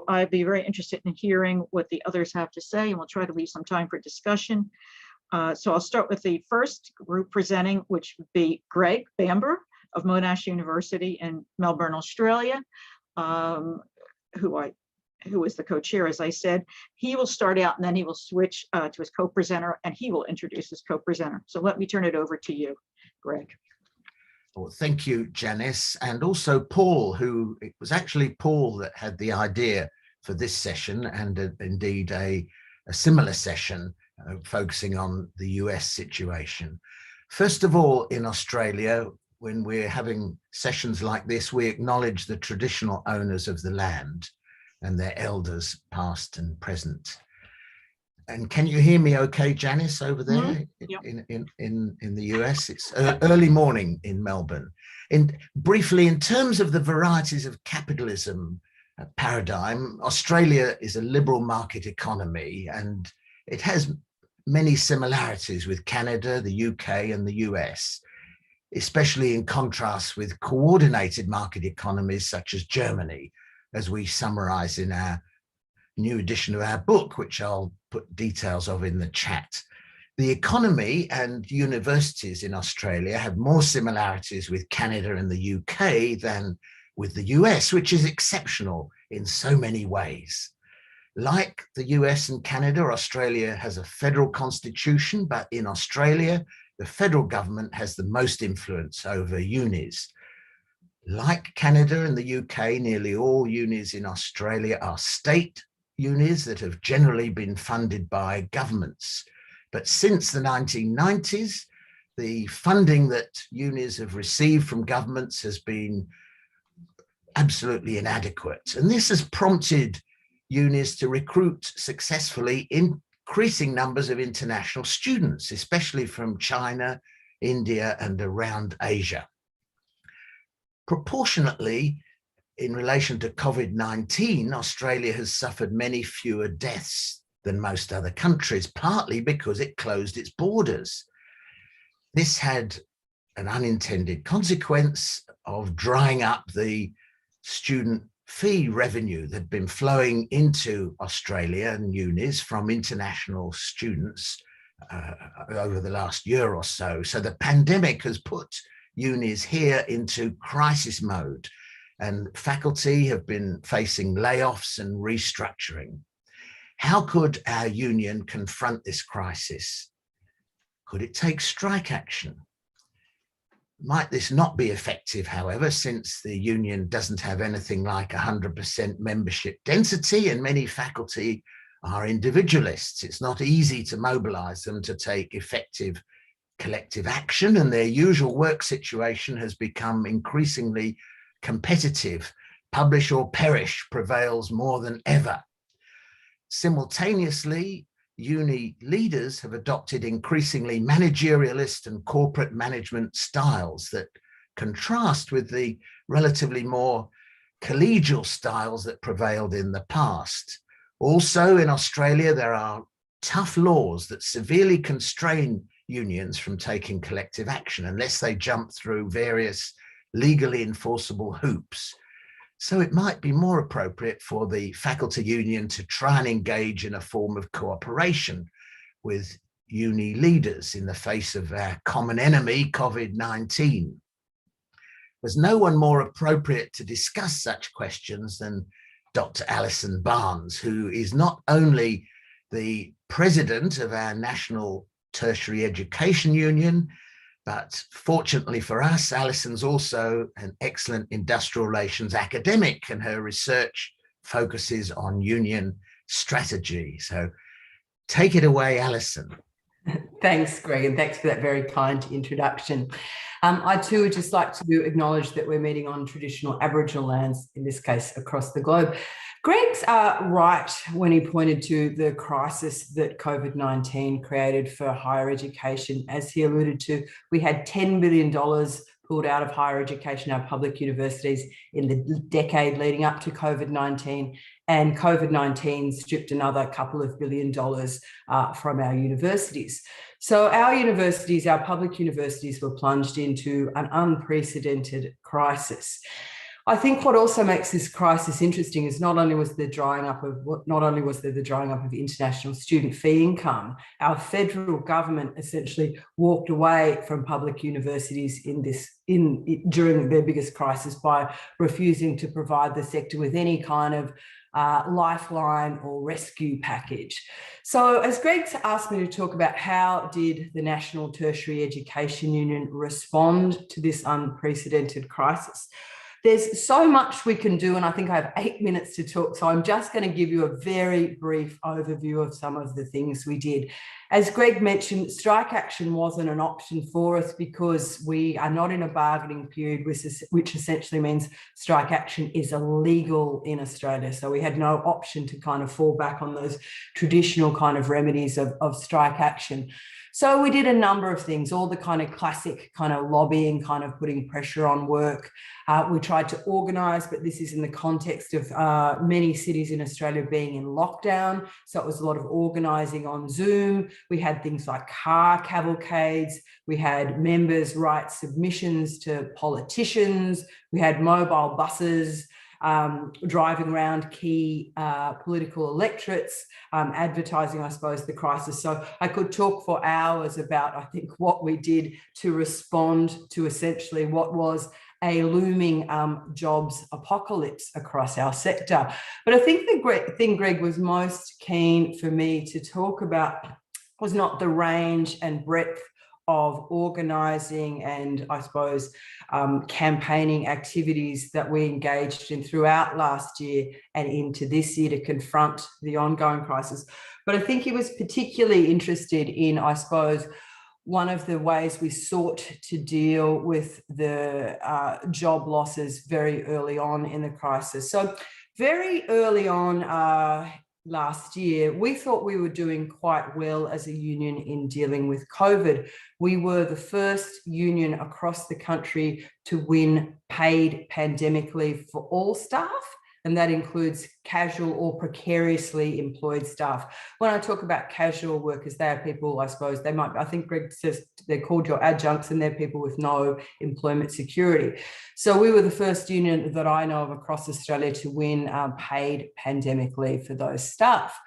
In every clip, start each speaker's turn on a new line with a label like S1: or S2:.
S1: I'd be very interested in hearing what the others have to say, and we'll try to leave some time for discussion. So I'll start with the first group presenting, which would be Greg Bamber of Monash University in Melbourne, Australia, who is the co-chair, as I said. He will start out and then he will switch to his co-presenter, and he will introduce his co-presenter. So let me turn it over to you, Greg.
S2: Well, thank you, Janice, and also Paul, who it was actually Paul that had the idea for this session, and indeed a similar session focusing on the US situation. First of all, in Australia, when we're having sessions like this, we acknowledge the traditional owners of the land and their elders, past and present. And can you hear me okay, Janice, over there in the US? It's early morning in Melbourne. Briefly, in terms of the varieties of capitalism paradigm, Australia is a liberal market economy, and it has many similarities with Canada, the UK, and the US, especially in contrast with coordinated market economies such as Germany, as we summarize in our new edition of our book, which I'll put details of in the chat. The economy and universities in Australia have more similarities with Canada and the UK than with the US, which is exceptional in so many ways. Like the US and Canada, Australia has a federal constitution, but in Australia, the federal government has the most influence over unis. Like Canada and the UK, nearly all unis in Australia are state unis that have generally been funded by governments. But since the 1990s, the funding that unis have received from governments has been absolutely inadequate. And this has prompted unis to recruit successfully increasing numbers of international students, especially from China, India, and around Asia. Proportionately, in relation to COVID-19, Australia has suffered many fewer deaths than most other countries, partly because it closed its borders. This had an unintended consequence of drying up the student fee revenue that had been flowing into Australia and unis from international students over the last year or so. So the pandemic has put unis here into crisis mode, and faculty have been facing layoffs and restructuring. How could our union confront this crisis? Could it take strike action? Might this not be effective, however, since the union doesn't have anything like 100% membership density, and many faculty are individualists? It's not easy to mobilize them to take effective collective action, and their usual work situation has become increasingly competitive. Publish or perish prevails more than ever. Simultaneously, uni leaders have adopted increasingly managerialist and corporate management styles that contrast with the relatively more collegial styles that prevailed in the past. Also, in Australia, there are tough laws that severely constrain unions from taking collective action unless they jump through various legally enforceable hoops. So it might be more appropriate for the faculty union to try and engage in a form of cooperation with uni leaders in the face of our common enemy, COVID-19. There's no one more appropriate to discuss such questions than Dr. Alison Barnes, who is not only the president of our National Tertiary Education Union, but fortunately for us, Alison's also an excellent industrial relations academic, and her research focuses on union strategy. So take it away, Alison.
S3: Thanks, Greg, and thanks for that very kind introduction. I too would just like to acknowledge that we're meeting on traditional Aboriginal lands, in this case across the globe. Greg's right when he pointed to the crisis that COVID-19 created for higher education. As he alluded to, we had $10 billion pulled out of higher education, our public universities, in the decade leading up to COVID-19, and COVID-19 stripped another couple of $1 billion from our universities. So our universities, our public universities, were plunged into an unprecedented crisis. I think what also makes this crisis interesting is not only was there the drying up of international student fee income, our federal government essentially walked away from public universities during their biggest crisis by refusing to provide the sector with any kind of lifeline or rescue package. So as Greg's asked me to talk about how did the National Tertiary Education Union respond to this unprecedented crisis, there's so much we can do, and I think I have 8 minutes to talk, so I'm just going to give you a very brief overview of some of the things we did. As Greg mentioned, strike action wasn't an option for us because we are not in a bargaining period, which essentially means strike action is illegal in Australia. So we had no option to kind of fall back on those traditional kind of remedies of strike action. So we did a number of things, all the kind of classic kind of lobbying, kind of putting pressure on work. We tried to organise, but this is in the context of many cities in Australia being in lockdown. So it was a lot of organising on Zoom. We had things like car cavalcades. We had members write submissions to politicians. We had mobile buses driving around key political electorates, advertising, I suppose, the crisis. So I could talk for hours about, I think, what we did to respond to essentially what was a looming jobs apocalypse across our sector. But I think the thing Greg was most keen for me to talk about was not the range and breadth of organising and, I suppose, campaigning activities that we engaged in throughout last year and into this year to confront the ongoing crisis. But I think he was particularly interested in, I suppose, one of the ways we sought to deal with the job losses very early on in the crisis. So very early on last year, we thought we were doing quite well as a union in dealing with COVID. We were the first union across the country to win paid pandemic leave for all staff, and that includes casual or precariously employed staff. When I talk about casual workers, they are people, I suppose, they might, I think Greg says they're called your adjuncts, and they're people with no employment security. So we were the first union that I know of across Australia to win paid pandemic leave for those staff.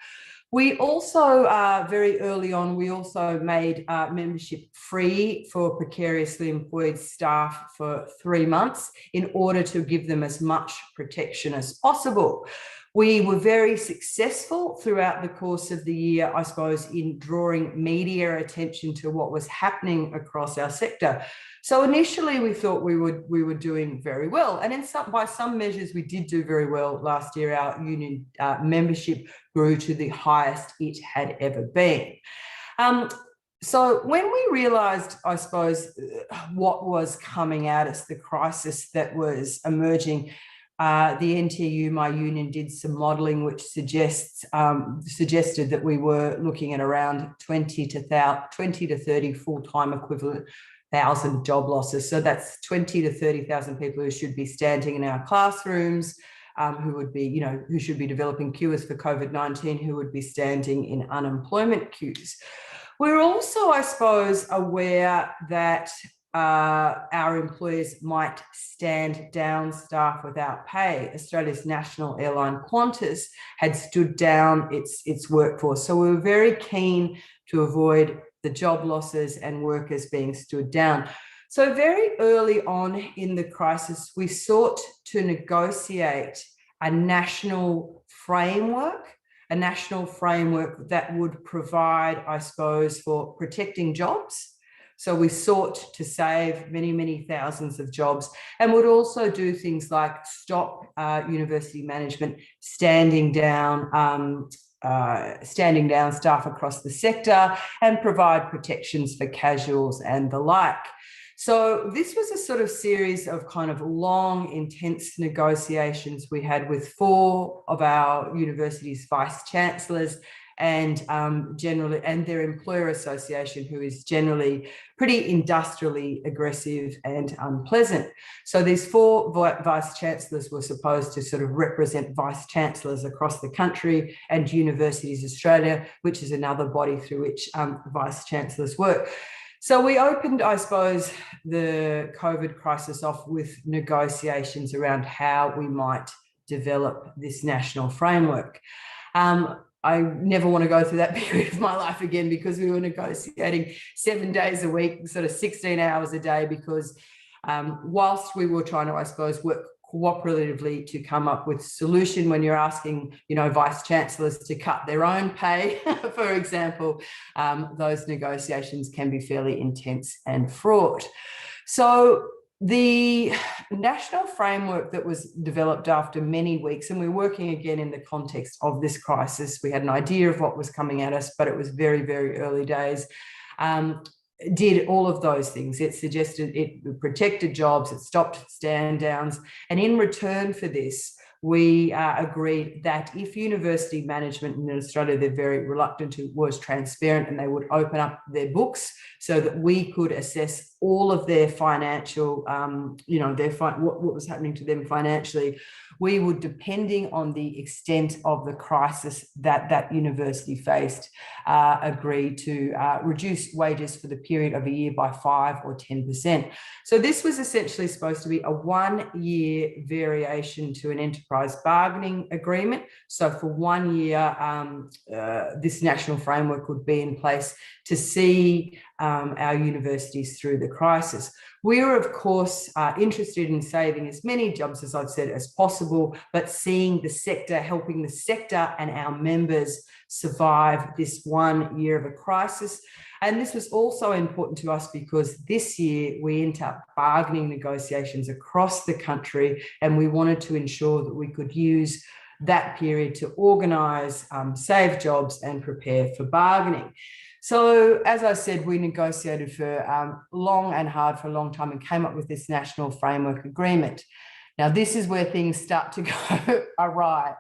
S3: We also, very early on, we also made membership free for precariously employed staff for 3 months in order to give them as much protection as possible. We were very successful throughout the course of the year, I suppose, in drawing media attention to what was happening across our sector. So initially we thought we were doing very well. And by some measures, we did do very well last year. Our union membership grew to the highest it had ever been. So when we realised, I suppose, what was coming at us, the crisis that was emerging, the NTU, my union, did some modelling which suggested that we were looking at around 20 to 30 full-time equivalent 1,000 job losses. So that's 20 to 30,000 people who should be standing in our classrooms, who should be developing cures for COVID-19, who would be standing in unemployment queues. We're also, I suppose, aware that our employers might stand down staff without pay. Australia's national airline Qantas had stood down its workforce. So we were very keen to avoid the job losses and workers being stood down. So very early on in the crisis, we sought to negotiate a national framework that would provide, I suppose, for protecting jobs. So we sought to save many, many thousands of jobs, and would also do things like stop university management standing down staff across the sector and provide protections for casuals and the like. So this was a sort of series of kind of long, intense negotiations we had with 4 of our university's vice-chancellors and their employer association, who is generally pretty industrially aggressive and unpleasant. So these 4 vice-chancellors were supposed to sort of represent vice-chancellors across the country, and Universities Australia, which is another body through which vice-chancellors work. So we opened, I suppose, the COVID crisis off with negotiations around how we might develop this national framework. I never want to go through that period of my life again, because we were negotiating 7 days a week, sort of 16 hours a day, because whilst we were trying to, I suppose, work cooperatively to come up with a solution, when you're asking, vice chancellors to cut their own pay, for example, those negotiations can be fairly intense and fraught. So the national framework that was developed after many weeks, and we're working again in the context of this crisis, we had an idea of what was coming at us, but it was very, very early days, did all of those things. It suggested, it protected jobs, it stopped stand downs, and in return for this, we agreed that if university management in Australia, they're very reluctant to, was transparent, and they would open up their books so that we could assess all of their financial, what was happening to them financially. We would, depending on the extent of the crisis that university faced, agree to reduce wages for the period of a year by 5 or 10%. So this was essentially supposed to be a 1-year variation to an enterprise bargaining agreement. So for 1 year, this national framework would be in place to see our universities through the crisis. We were, of course, interested in saving as many jobs, as I've said, as possible, but seeing the sector, helping the sector and our members survive this 1 year of a crisis. And this was also important to us because this year we ended up bargaining negotiations across the country, and we wanted to ensure that we could use that period to organise, save jobs and prepare for bargaining. So, as I said, we negotiated for long and hard for a long time and came up with this national framework agreement. Now, this is where things start to go awry.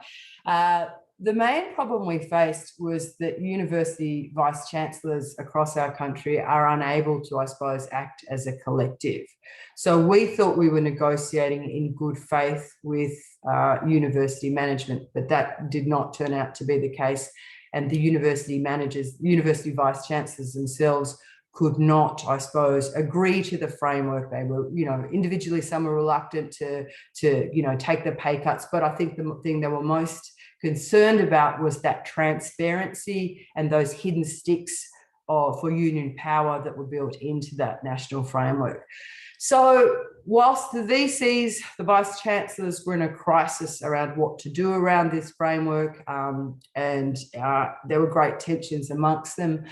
S3: The main problem we faced was that university vice-chancellors across our country are unable to, I suppose, act as a collective. So we thought we were negotiating in good faith with university management, but that did not turn out to be the case. And the university managers, university vice-chancellors themselves could not, I suppose, agree to the framework. They were, individually, some were reluctant to take the pay cuts. But I think the thing they were most concerned about was that transparency and those hidden sticks for union power that were built into that national framework. So whilst the VCs, the vice-chancellors, were in a crisis around what to do around this framework, and there were great tensions amongst them,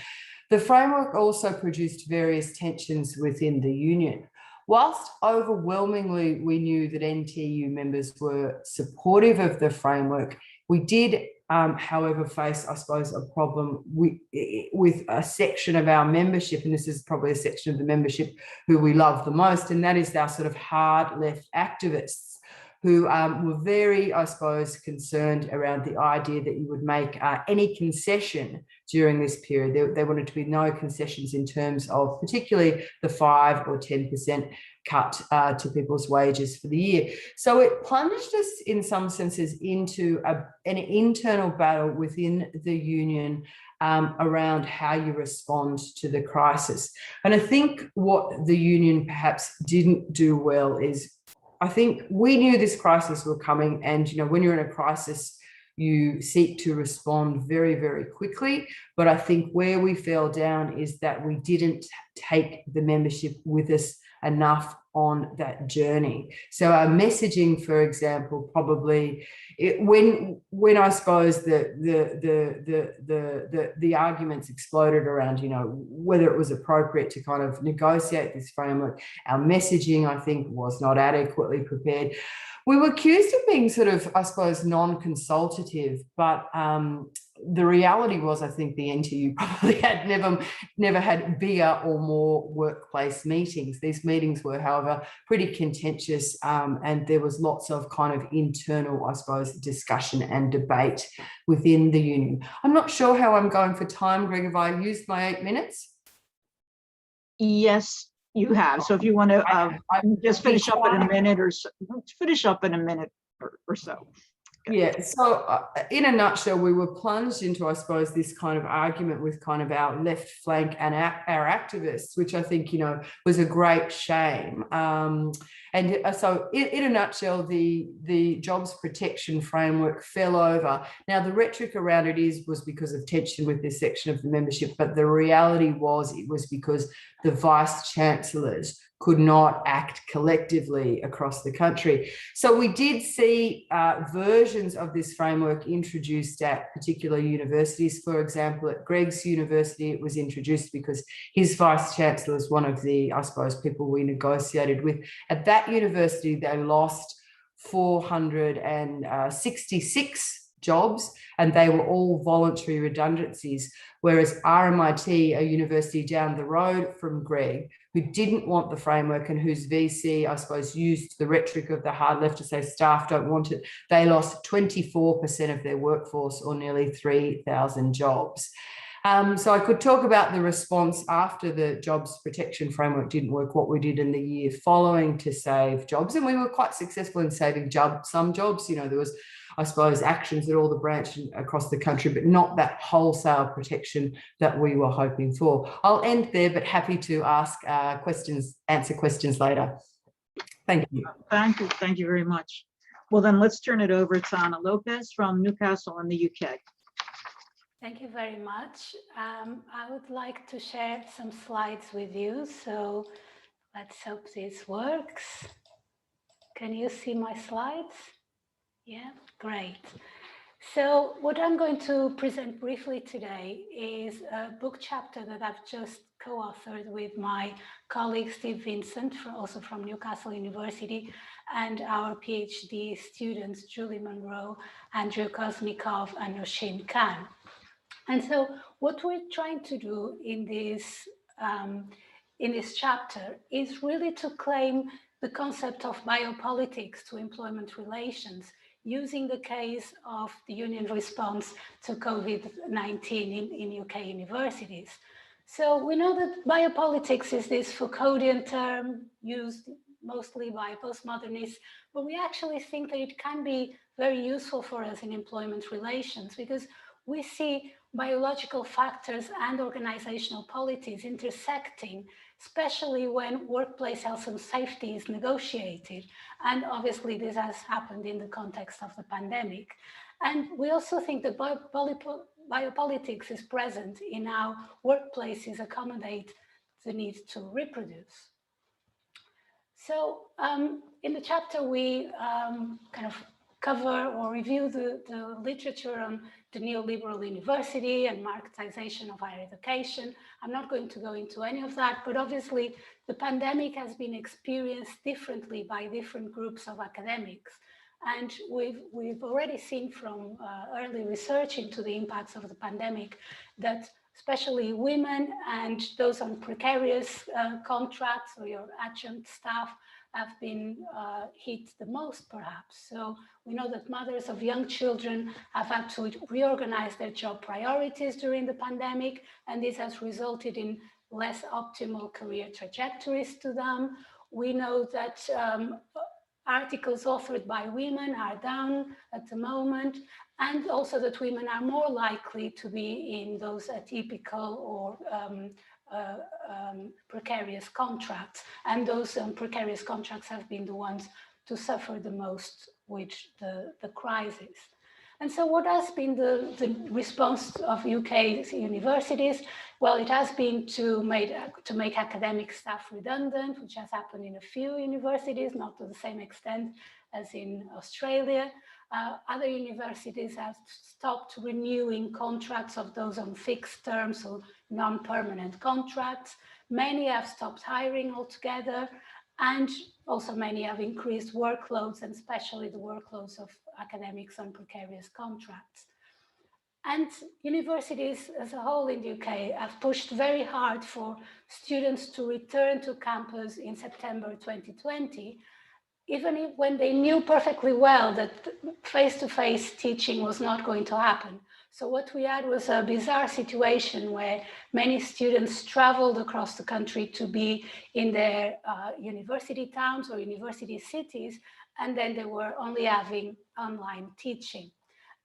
S3: the framework also produced various tensions within the union. Whilst overwhelmingly we knew that NTU members were supportive of the framework, we did, however, face, I suppose, a problem with a section of our membership, and this is probably a section of the membership who we love the most, and that is our sort of hard left activists who were very, I suppose, concerned around the idea that you would make any concession during this period. There wanted to be no concessions in terms of particularly the 5 or 10% cut to people's wages for the year. So it plunged us in some senses into an internal battle within the union around how you respond to the crisis. And I think what the union perhaps didn't do well is, I think we knew this crisis was coming, and when you're in a crisis, you seek to respond very, very quickly. But I think where we fell down is that we didn't take the membership with us enough on that journey. So our messaging, for example, probably when I suppose the arguments exploded around whether it was appropriate to kind of negotiate this framework, our messaging, I think, was not adequately prepared. We were accused of being sort of, I suppose, non-consultative, but the reality was, I think the NTU probably had never had bigger or more workplace meetings. These meetings were, however, pretty contentious, and there was lots of kind of internal, I suppose, discussion and debate within the union. I'm not sure how I'm going for time, Greg. Have I used my 8 minutes?
S1: Yes, you have. So if you want to just finish up in a minute or so, or so.
S3: Yeah, so in a nutshell, we were plunged into, I suppose, this kind of argument with kind of our left flank and our activists, which I think, was a great shame. So in a nutshell, the jobs protection framework fell over. Now, the rhetoric around it was because of tension with this section of the membership, but the reality was it was because the vice chancellors could not act collectively across the country. So we did see versions of this framework introduced at particular universities. For example, at Greg's university, it was introduced because his vice chancellor is one of the, I suppose, people we negotiated with. At that university, they lost 466 jobs, and they were all voluntary redundancies. Whereas RMIT, a university down the road from Greg, who didn't want the framework and whose VC, I suppose, used the rhetoric of the hard left to say staff don't want it, they lost 24% of their workforce, or nearly 3,000 jobs. So I could talk about the response after the jobs protection framework didn't work, what we did in the year following to save jobs. And we were quite successful in saving some jobs. There was, I suppose, actions at all the branches across the country, but not that wholesale protection that we were hoping for. I'll end there, but happy to answer questions later. Thank you.
S1: Thank you. Thank you very much. Well, then let's turn it over to Anna Lopes from Newcastle in the UK.
S4: Thank you very much. I would like to share some slides with you. So let's hope this works. Can you see my slides? Yeah, great. So what I'm going to present briefly today is a book chapter that I've just co-authored with my colleague Steve Vincent, also from Newcastle University, and our PhD students, Julie Monroe, Andrew Kozhevnikov, and Nosheen. And so what we're trying to do in this chapter is really to claim the concept of biopolitics to employment relations, using the case of the union response to COVID-19 in UK universities. So we know that biopolitics is this Foucauldian term used mostly by postmodernists, but we actually think that it can be very useful for us in employment relations, because we see biological factors and organizational polities intersecting, especially when workplace health and safety is negotiated. And obviously this has happened in the context of the pandemic. And we also think that biopolitics is present in how workplaces accommodate the need to reproduce. So in the chapter, we kind of cover or review the literature on the neoliberal university and marketization of higher education. I'm not going to go into any of that, but obviously the pandemic has been experienced differently by different groups of academics. And we've already seen from early research into the impacts of the pandemic that especially women and those on precarious contracts or your adjunct staff have been hit the most, perhaps. So we know that mothers of young children have had to reorganize their job priorities during the pandemic, and this has resulted in less optimal career trajectories to them. We know that articles authored by women are down at the moment, and also that women are more likely to be in those atypical or precarious contracts, and those precarious contracts have been the ones to suffer the most with the crisis. And so what has been the response of UK universities? Well, it has been to make academic staff redundant, which has happened in a few universities, not to the same extent as in Australia. Other universities have stopped renewing contracts of those on fixed terms or non-permanent contracts. Many have stopped hiring altogether, and also many have increased workloads, and especially the workloads of academics on precarious contracts. And universities as a whole in the UK have pushed very hard for students to return to campus in September 2020, even when they knew perfectly well that face-to-face teaching was not going to happen. So what we had was a bizarre situation where many students traveled across the country to be in their university towns or university cities, and then they were only having online teaching.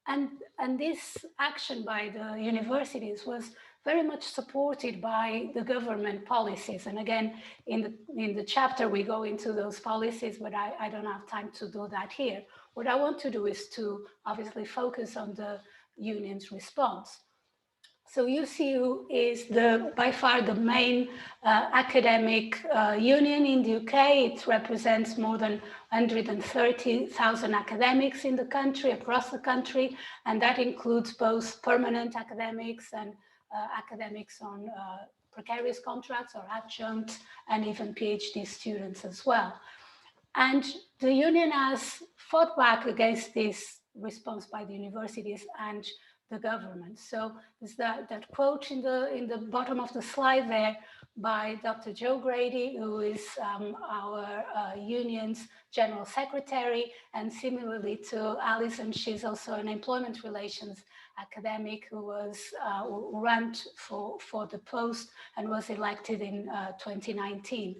S4: And this action by the universities was very much supported by the government policies. And again, in the chapter, we go into those policies, but I don't have time to do that here. What I want to do is to obviously focus on the union's response. So UCU is by far the main academic union in the UK. It represents more than 130,000 academics in the country, across the country, and that includes both permanent academics and academics on precarious contracts or adjuncts, and even PhD students as well. And the union has fought back against this response by the universities and the government. So there's that quote in the bottom of the slide there by Dr. Joe Grady, who is our union's general secretary, and similarly to Alison, she's also an employment relations academic who was who ran for the post and was elected in 2019.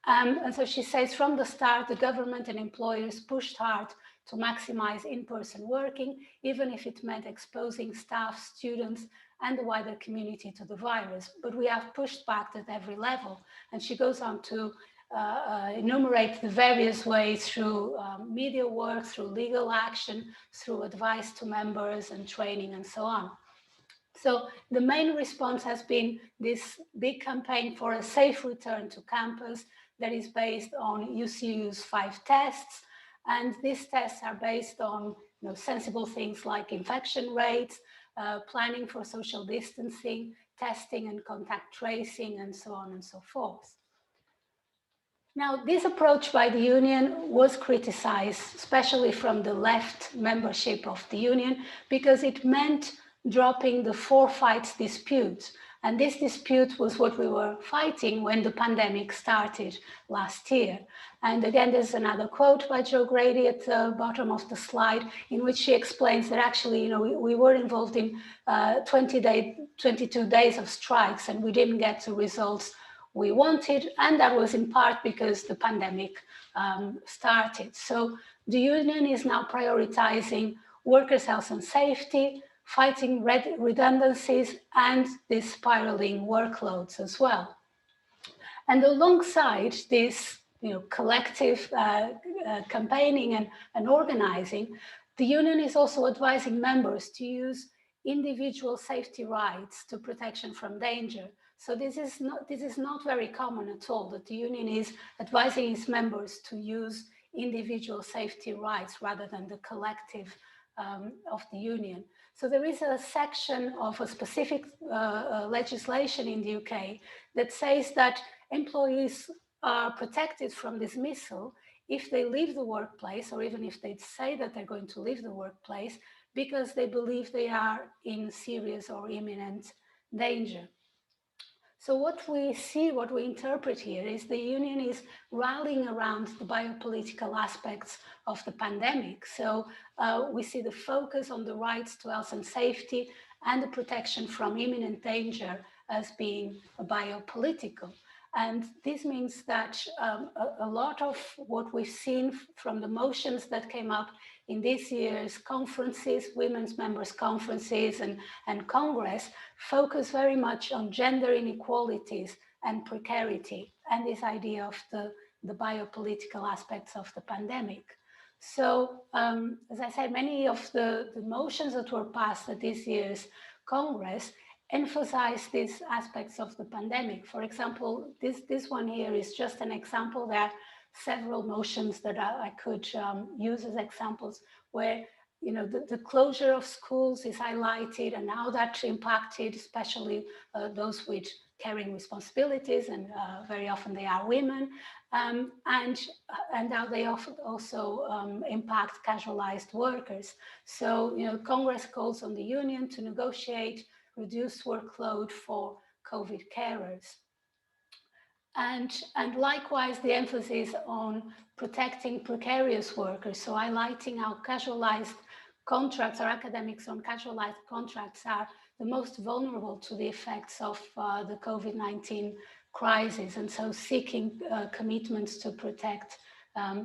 S4: And so she says, from the start, the government and employers pushed hard to maximize in-person working, even if it meant exposing staff, students, and the wider community to the virus. But we have pushed back at every level. And she goes on to enumerate the various ways through media work, through legal action, through advice to members and training and so on. So the main response has been this big campaign for a safe return to campus that is based on UCU's 5 tests. And these tests are based on sensible things like infection rates, planning for social distancing, testing and contact tracing, and so on and so forth. Now, this approach by the union was criticized, especially from the left membership of the union, because it meant dropping the 4 fights dispute. And this dispute was what we were fighting when the pandemic started last year. And again, there's another quote by Joe Grady at the bottom of the slide, in which she explains that actually, we were involved in 22 days of strikes, and we didn't get the results we wanted. And that was in part because the pandemic started. So the union is now prioritizing workers' health and safety, fighting redundancies, and these spiraling workloads as well. And alongside this collective campaigning and organizing, the union is also advising members to use individual safety rights to protection from danger. So this is not very common at all, that the union is advising its members to use individual safety rights rather than the collective of the union. So there is a section of a specific legislation in the UK that says that employees are protected from dismissal if they leave the workplace, or even if they say that they're going to leave the workplace because they believe they are in serious or imminent danger. So what we see, what we interpret here is the union is rallying around the biopolitical aspects of the pandemic. So we see the focus on the rights to health and safety and the protection from imminent danger as being biopolitical. And this means that a lot of what we've seen from the motions that came up in this year's conferences, women's members' conferences and Congress, focus very much on gender inequalities and precarity and this idea of the biopolitical aspects of the pandemic. So, as I said, many of the motions that were passed at this year's Congress emphasize these aspects of the pandemic. For example, this one here is just an example. There are several motions that I could use as examples where the closure of schools is highlighted and how that impacted especially those with caring responsibilities, and very often they are women, and how they often also impact casualized workers. So Congress calls on the union to negotiate reduced workload for COVID carers. And likewise, the emphasis on protecting precarious workers, so highlighting how casualized contracts or academics on casualized contracts are the most vulnerable to the effects of the COVID-19 crisis, and so seeking commitments to protect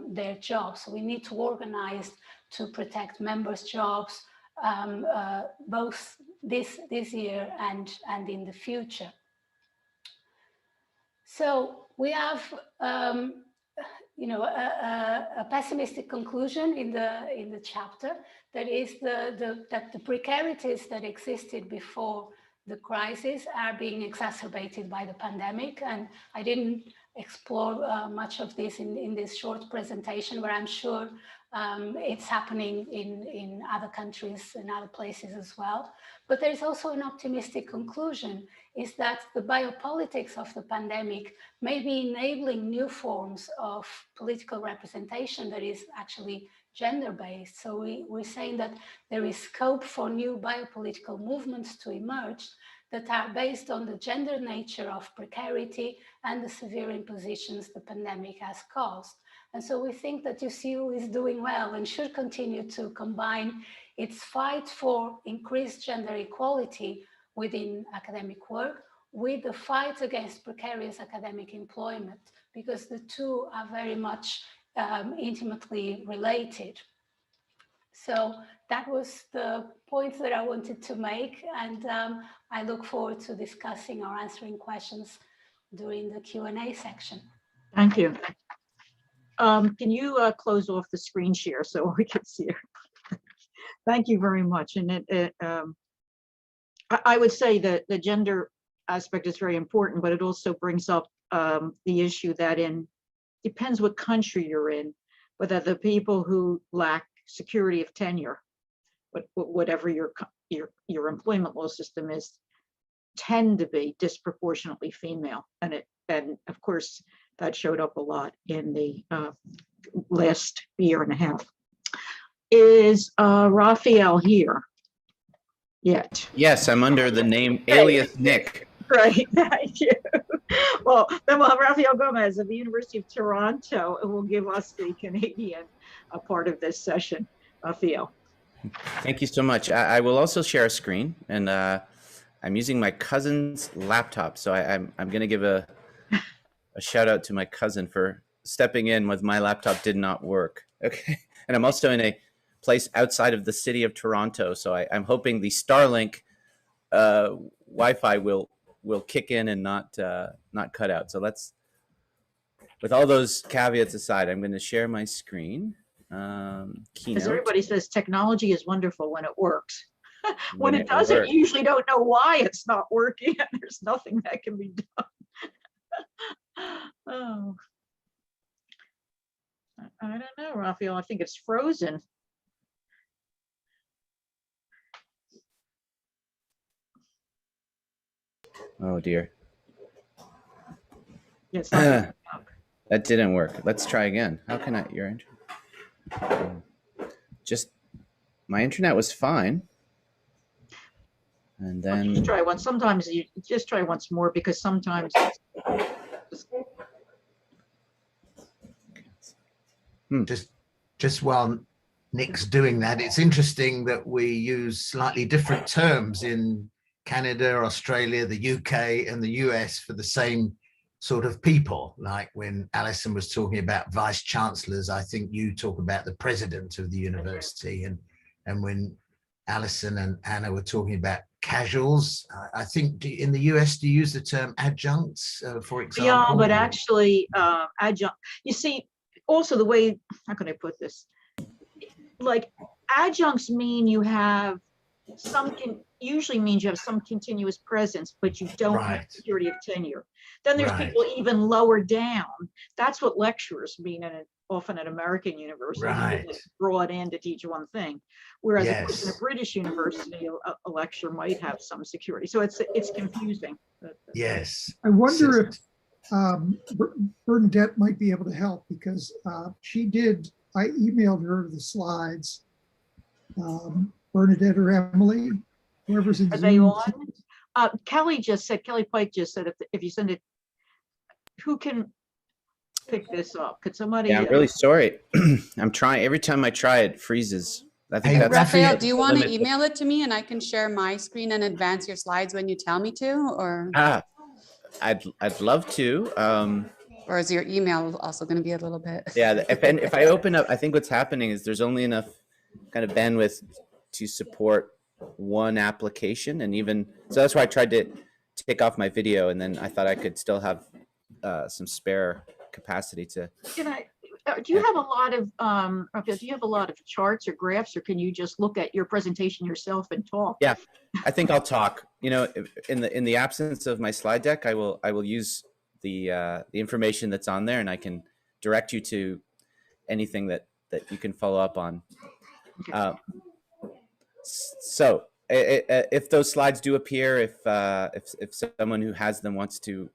S4: their jobs. So we need to organize to protect members' jobs, both this year and in the future. So we have, you know, a pessimistic conclusion in the chapter, that is that the precarities that existed before the crisis are being exacerbated by the pandemic. And I didn't explore much of this in this short presentation, but I'm sure it's happening in other countries and other places as well. But there's also an optimistic conclusion, is that the biopolitics of the pandemic may be enabling new forms of political representation that is actually gender-based. So we're saying that there is scope for new biopolitical movements to emerge that are based on the gender nature of precarity and the severe impositions the pandemic has caused. And so we think that UCU is doing well and should continue to combine its fight for increased gender equality within academic work with the fight against precarious academic employment, because the two are very much intimately related. So that was the point that I wanted to make, and I look forward to discussing or answering questions during the Q&A section.
S1: Thank you. Can you close off the screen share so we can see it? Thank you very much. And I would say that the gender aspect is very important, but it also brings up the issue that depends what country you're in, but that the people who lack security of tenure, whatever your employment law system is, tend to be disproportionately female, and of course that showed up a lot in the last year and a half. Is Rafael here yet?
S5: Yes, I'm under the name alias Nick.
S1: Great, thank you. Well, then we'll have Rafael Gomez of the University of Toronto, and will give us the Canadian part of this session. Rafael.
S5: Thank you so much. I will also share a screen, and I'm using my cousin's laptop, so I'm going to give a shout out to my cousin for stepping in when my laptop did not work. Okay, and I'm also in a place outside of the city of Toronto, so I'm hoping the Starlink Wi-Fi will kick in and not cut out. So let's, with all those caveats aside, I'm going to share my screen.
S1: As everybody says, technology is wonderful when it works. When it doesn't, you usually don't know why it's not working, and there's nothing that can be done. Oh, I don't know, Rafael. I think it's frozen.
S5: Oh dear.
S1: Yes,
S5: that didn't work. Let's try again. How can I? Your internet? Just my internet was fine. And then
S1: just try once. Sometimes you just try once more, because sometimes
S2: just while Nick's doing that, it's interesting that we use slightly different terms in Canada, Australia, the UK, and the US for the same sort of people. Like when Alison was talking about vice chancellors, I think you talk about the president of the university, and when Alison and Anna were talking about casuals, I think in the US, do you use the term adjuncts, for example?
S1: Yeah, but actually adjunct, you see, also the way, how can I put this? Like adjuncts mean you have usually means you have some continuous presence, but you don't have security of tenure. Then there's people even lower down. That's what lecturers mean often at American universities, brought in to teach one thing. Whereas of course, in a British university, a lecturer might have some security. So it's confusing.
S2: Yes.
S6: I wonder if Bernadette might be able to help, because I emailed her the slides. Bernadette or Emily, whoever's in Zoom.
S1: Are they on? Kelly Pike just said, if you send it, who can pick this up? Could somebody?
S5: Yeah, I'm really sorry. I'm trying. Every time I try, it freezes. I think that's
S7: Rafael, do you want to email it to me and I can share my screen and advance your slides when you tell me to? Or
S5: I'd love to.
S7: Or is your email also going to be a little bit?
S5: Yeah, if I open up, I think what's happening is there's only enough kind of bandwidth to support one application, and even so that's why I tried to take off my video, and then I thought I could still have some spare capacity to.
S1: Do you have a lot of Rafael, do you have a lot of charts or graphs, or can you just look at your presentation yourself and talk?
S5: Yeah, I think I'll talk. You know, in the absence of my slide deck, I will use the information that's on there, and I can direct you to anything that you can follow up on.
S1: Okay.
S5: So if those slides do appear, if someone who has them wants to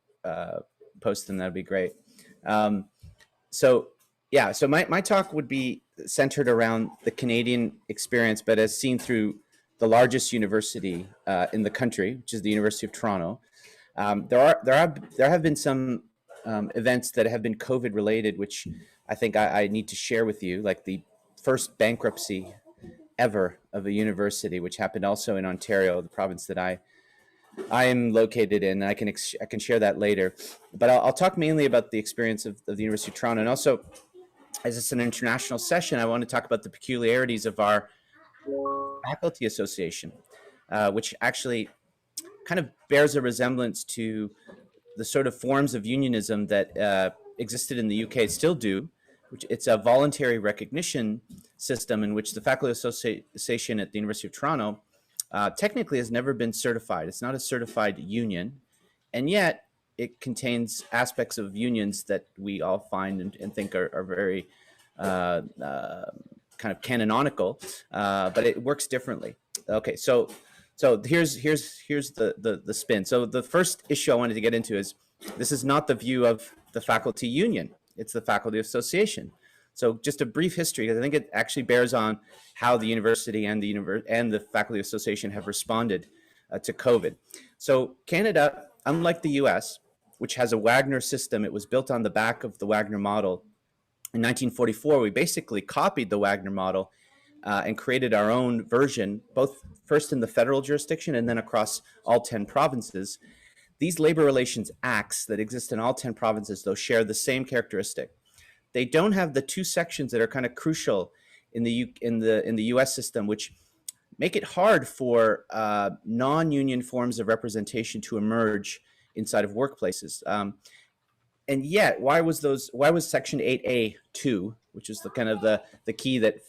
S5: post them, that'd be great. So yeah, so my talk would be centered around the Canadian experience, but as seen through the largest university in the country, which is the University of Toronto. There have been some events that have been COVID related, which I think I need to share with you, like the first bankruptcy ever of a university, which happened also in Ontario, the province that I am located in. I can share that later, but I'll talk mainly about the experience of the University of Toronto, and also, as it's an international session, I want to talk about the peculiarities of our faculty association, which actually kind of bears a resemblance to the sort of forms of unionism that existed in the UK, still do, which it's a voluntary recognition system in which the faculty association at the University of Toronto technically has never been certified. It's not a certified union, and yet it contains aspects of unions that we all find and think are very kind of canonical, but it works differently. Okay, so here's the spin. So the first issue I wanted to get into is this is not the view of the faculty union. It's the faculty association. So just a brief history, because I think it actually bears on how the university and the faculty association have responded to COVID. So Canada, unlike the US, which has a Wagner system, it was built on the back of the Wagner model. In 1944, we basically copied the Wagner model and created our own version, both first in the federal jurisdiction and then across all 10 provinces. These labor relations acts that exist in all 10 provinces, though, share the same characteristic. They don't have the two sections that are kind of crucial in the US system, which make it hard for non-union forms of representation to emerge inside of workplaces. And yet, why was Section 8A2, which is the kind of the key that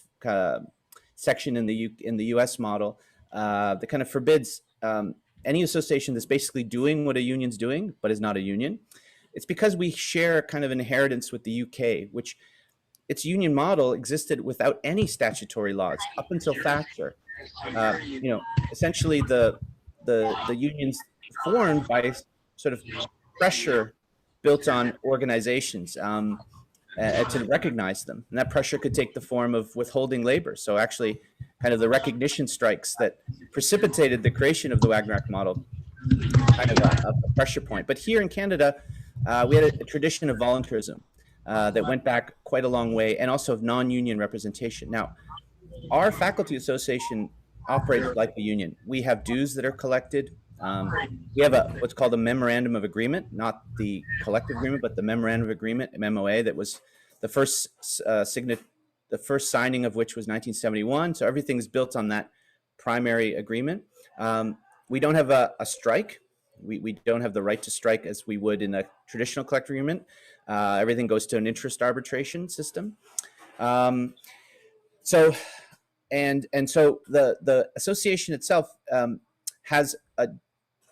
S5: section in the U.S. model that kind of forbids any association that's basically doing what a union's doing but is not a union? It's because we share kind of inheritance with the UK, which its union model existed without any statutory laws up until Thatcher. Essentially the unions formed by sort of pressure built on organizations to recognize them. And that pressure could take the form of withholding labor. So actually kind of the recognition strikes that precipitated the creation of the Wagner Act model, kind of a pressure point. But here in Canada, we had a tradition of voluntarism that went back quite a long way, and also of non-union representation. Now, our faculty association operates like a union. We have dues that are collected. We have what's called a memorandum of agreement, not the collective agreement, but the memorandum of agreement, MOA, that was the first signing of which was 1971. So everything's built on that primary agreement. We don't have a strike. We don't have the right to strike as we would in a traditional collective agreement. Everything goes to an interest arbitration system. So the association itself has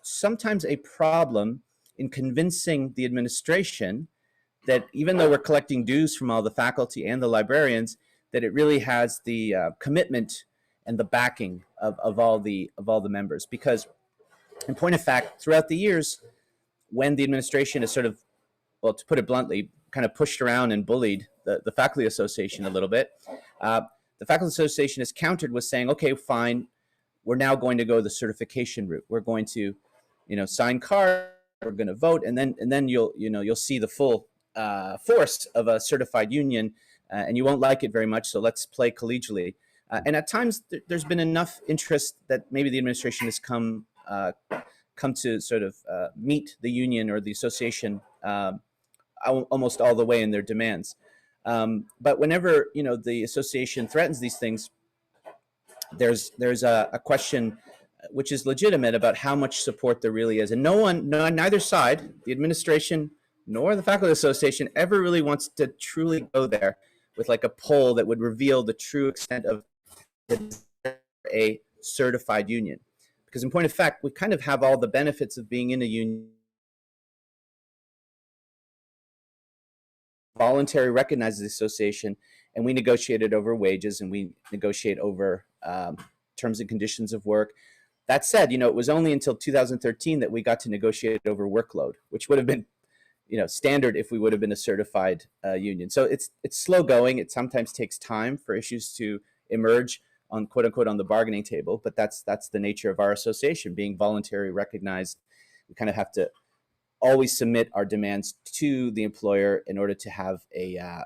S5: sometimes a problem in convincing the administration that even though we're collecting dues from all the faculty and the librarians, that it really has the commitment and the backing of all the members. Because in point of fact, throughout the years, when the administration has sort of, well, to put it bluntly, kind of pushed around and bullied the faculty association a little bit, the faculty association has countered with saying, okay, fine, we're now going to go the certification route. We're going to, sign cards, we're going to vote, and then you'll see the full force of a certified union, and you won't like it very much. So let's play collegially. And at times, there's been enough interest that maybe the administration has come to sort of meet the union or the association almost all the way in their demands. But whenever, you know, the association threatens these things, there's a question which is legitimate about how much support there really is. And neither side, the administration nor the faculty association, ever really wants to truly go there with like a poll that would reveal the true extent of a certified union. Because in point of fact, we kind of have all the benefits of being in a union. Voluntary recognizes the association, and we negotiated over wages, and we negotiate over terms and conditions of work. That said, you know, it was only until 2013 that we got to negotiate over workload, which would have been, you know, standard if we would have been a certified union. So it's slow going. It sometimes takes time for issues to emerge on quote unquote on the bargaining table, but that's the nature of our association, being voluntary recognized. We kind of have to always submit our demands to the employer in order to have a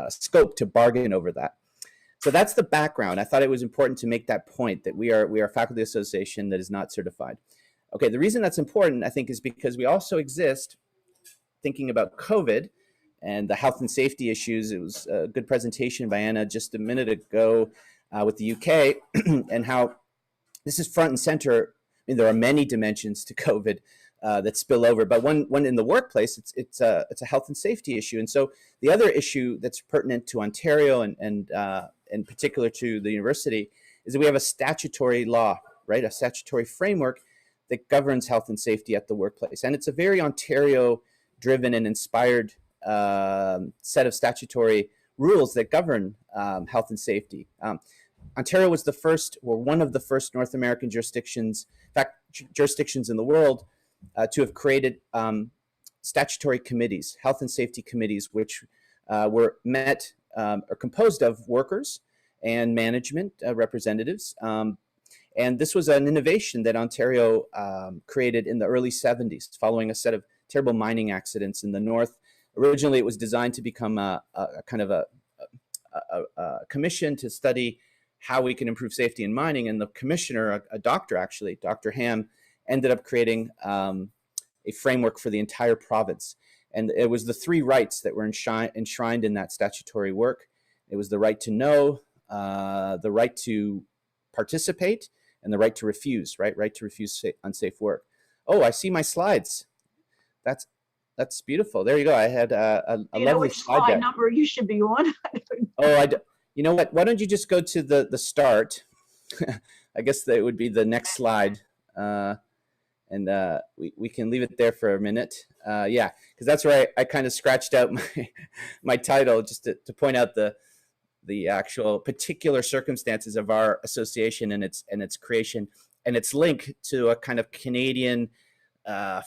S5: scope to bargain over that. So that's the background. I thought it was important to make that point, that we are a faculty association that is not certified. Okay, the reason that's important, I think, is because we also exist thinking about COVID and the health and safety issues. It was a good presentation by Anna just a minute ago with the UK and how this is front and center. I mean, there are many dimensions to COVID that spill over, but one in the workplace, it's a health and safety issue. And so the other issue that's pertinent to Ontario and in particular to the university is that we have a statutory law, right? A statutory framework that governs health and safety at the workplace. And it's a very Ontario-driven and inspired set of statutory rules that govern health and safety. Ontario was the first, or one of the first North American jurisdictions, in fact, jurisdictions in the world to have created statutory committees, health and safety committees, which were are composed of workers and management representatives. And this was an innovation that Ontario created in the early 70s, following a set of terrible mining accidents in the north. Originally, it was designed to become a kind of a commission to study how we can improve safety in mining. And the commissioner, a doctor actually, Dr. Ham, ended up creating a framework for the entire province. And it was the three rights that were enshrined in that statutory work. It was the right to know, the right to participate, and the right to refuse, right to refuse unsafe work. Oh, I see my slides. That's beautiful. There you go. I had a lovely slide deck.
S1: Number you should be on.
S5: Oh, you know what? Why don't you just go to the start? I guess that would be the next slide. And we can leave it there for a minute. Yeah, because that's where I kind of scratched out my title, just to point out the actual particular circumstances of our association and its creation and its link to a kind of Canadian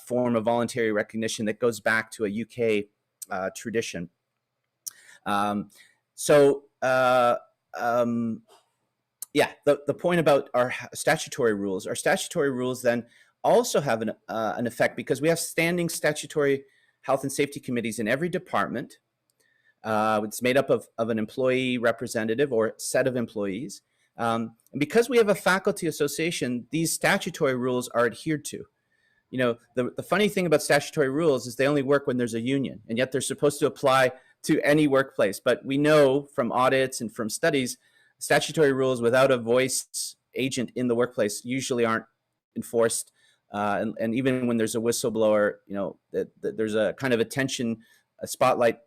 S5: form of voluntary recognition that goes back to a UK tradition. Yeah, the point about our statutory rules then also have an effect, because we have standing statutory health and safety committees in every department. It's made up of an employee representative or set of employees. And because we have a faculty association, these statutory rules are adhered to. You know, the funny thing about statutory rules is they only work when there's a union, and yet they're supposed to apply to any workplace. But we know from audits and from studies, statutory rules without a voice agent in the workplace usually aren't enforced. And even when there's a whistleblower, you know, there's a kind of attention, a spotlight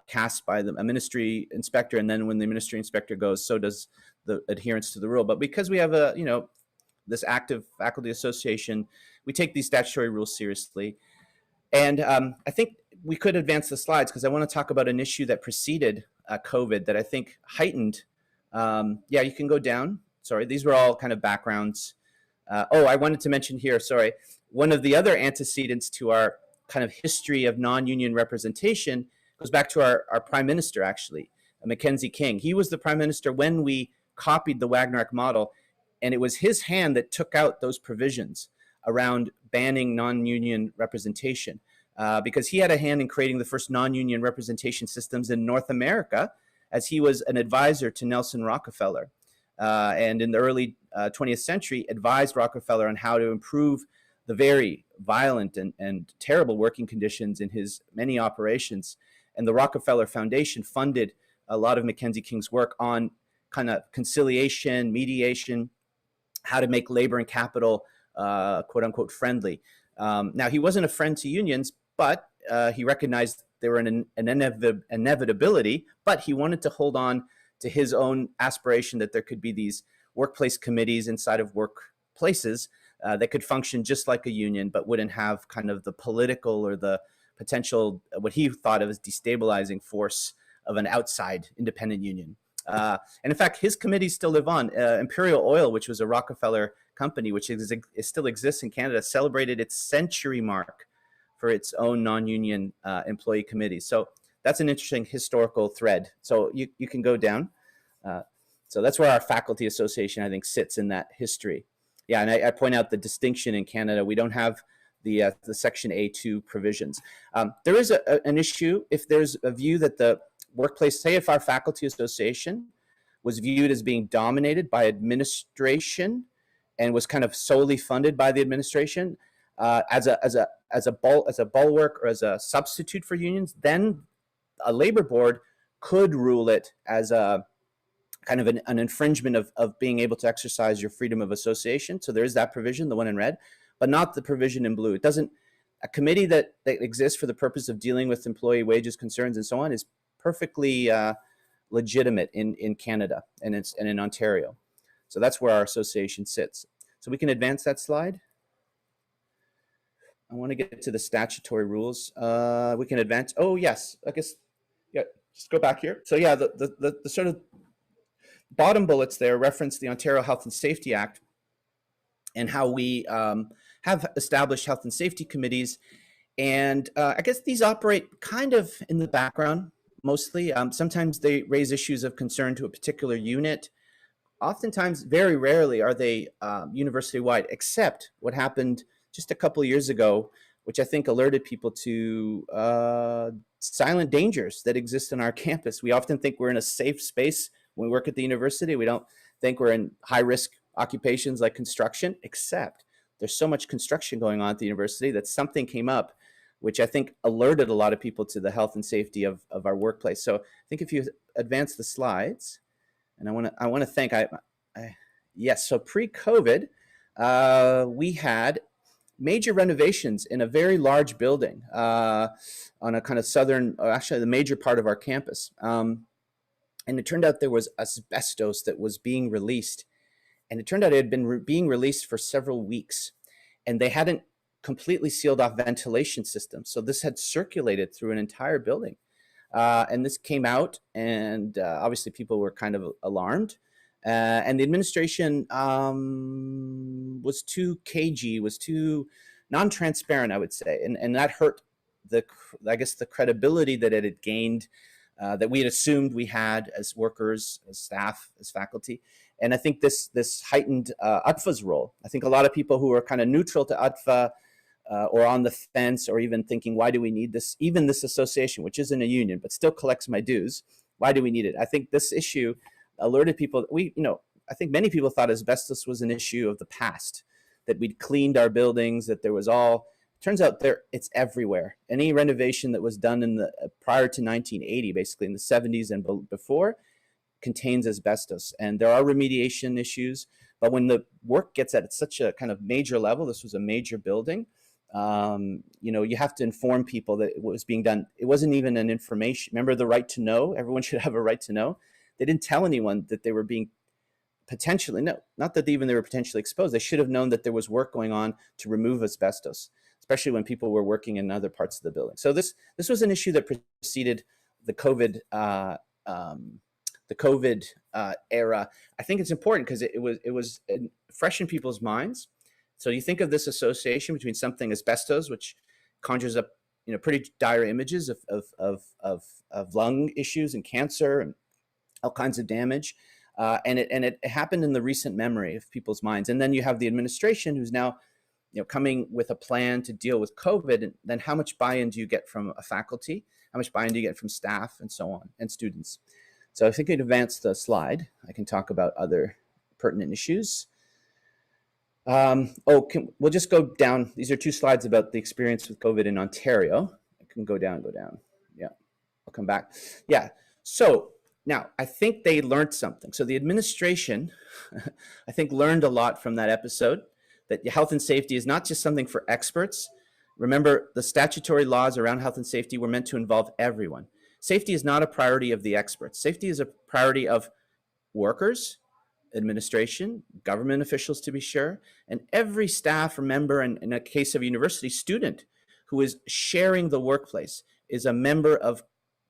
S5: cast by a ministry inspector, and then when the ministry inspector goes, so does the adherence to the rule. But because we have this active faculty association, we take these statutory rules seriously. And I think we could advance the slides, because I want to talk about an issue that preceded COVID that I think heightened. Yeah, you can go down. Sorry, these were all kind of backgrounds. I wanted to mention here, sorry, one of the other antecedents to our kind of history of non-union representation goes back to our prime minister, actually, Mackenzie King. He was the prime minister when we copied the Wagner model, and it was his hand that took out those provisions around banning non-union representation, because he had a hand in creating the first non-union representation systems in North America, as he was an advisor to Nelson Rockefeller. And in the early 20th century, advised Rockefeller on how to improve the very violent and terrible working conditions in his many operations. And the Rockefeller Foundation funded a lot of Mackenzie King's work on kind of conciliation, mediation, how to make labor and capital quote unquote friendly. Now, he wasn't a friend to unions, but he recognized they were an inevitability, but he wanted to hold on to his own aspiration that there could be these workplace committees inside of workplaces that could function just like a union, but wouldn't have kind of the political or the potential, what he thought of as destabilizing force of an outside independent union. And in fact, his committees still live on. Imperial Oil, which was a Rockefeller company, which still exists in Canada, celebrated its century mark for its own non-union employee committees. So that's an interesting historical thread. So you can go down. So that's where our faculty association, I think, sits in that history. Yeah, and I point out the distinction in Canada. We don't have the Section A2 provisions. There is an issue if there's a view that the workplace, say if our faculty association was viewed as being dominated by administration and was kind of solely funded by the administration as a bulwark or as a substitute for unions, then a labor board could rule it as a kind of an infringement of being able to exercise your freedom of association. So there is that provision, the one in red, but not the provision in blue. It doesn't, a committee that exists for the purpose of dealing with employee wages concerns and so on is perfectly legitimate in Canada and in Ontario. So that's where our association sits. So we can advance that slide. I want to get to the statutory rules. We can advance. Oh yes, I guess. Yeah, just go back here. So yeah, the sort of bottom bullets there reference the Ontario Health and Safety Act and how we have established health and safety committees. And I guess these operate kind of in the background mostly. Sometimes they raise issues of concern to a particular unit. Oftentimes, very rarely are they university-wide, except what happened just a couple of years ago, which I think alerted people to silent dangers that exist on our campus. We often think we're in a safe space when we work at the university. We don't think we're in high-risk occupations like construction, except there's so much construction going on at the university that something came up, which I think alerted a lot of people to the health and safety of our workplace. So I think if you advance the slides, and I want to thank, yes, so pre-COVID, we had major renovations in a very large building on a kind of southern, or actually the major part of our campus. And it turned out there was asbestos that was being released. And it turned out it had been being released for several weeks. And they hadn't completely sealed off ventilation systems. So this had circulated through an entire building. And this came out, and obviously people were kind of alarmed. And the administration was too cagey, was too non-transparent, I would say. And that hurt I guess the credibility that it had gained, that we had assumed we had as workers, as staff, as faculty. And I think this heightened UTFA's role. I think a lot of people who are kind of neutral to UTFA or on the fence, or even thinking, why do we need this, even this association, which isn't a union, but still collects my dues, why do we need it? I think this issue alerted people. I think many people thought asbestos was an issue of the past, that we'd cleaned our buildings, that there was all, turns out it's everywhere. Any renovation that was done in the prior to 1980, basically in the 70s and before, contains asbestos. And there are remediation issues, but when the work gets at such a kind of major level, this was a major building, you have to inform people that it was being done. It wasn't even an information. Remember the right to know? Everyone should have a right to know. They didn't tell anyone that they were being potentially, no, not that even they were potentially exposed. They should have known that there was work going on to remove asbestos, especially when people were working in other parts of the building. So this was an issue that preceded the COVID era. I think it's important because it was fresh in people's minds. So you think of this association between something asbestos, which conjures up pretty dire images of lung issues and cancer and all kinds of damage, and it happened in the recent memory of people's minds. And then you have the administration who's now coming with a plan to deal with COVID, and then how much buy-in do you get from a faculty? How much buy-in do you get from staff and so on, and students? So if I could advance the slide, I can talk about other pertinent issues. We'll just go down. These are 2 slides about the experience with COVID in Ontario. I can go down. Yeah, I'll come back. Yeah, so now I think they learned something. So the administration, I think, learned a lot from that episode, that health and safety is not just something for experts. Remember, the statutory laws around health and safety were meant to involve everyone. Safety is not a priority of the experts. Safety is a priority of workers, administration, government officials, to be sure, and every staff or member, and in a case of a university student who is sharing the workplace, is a member of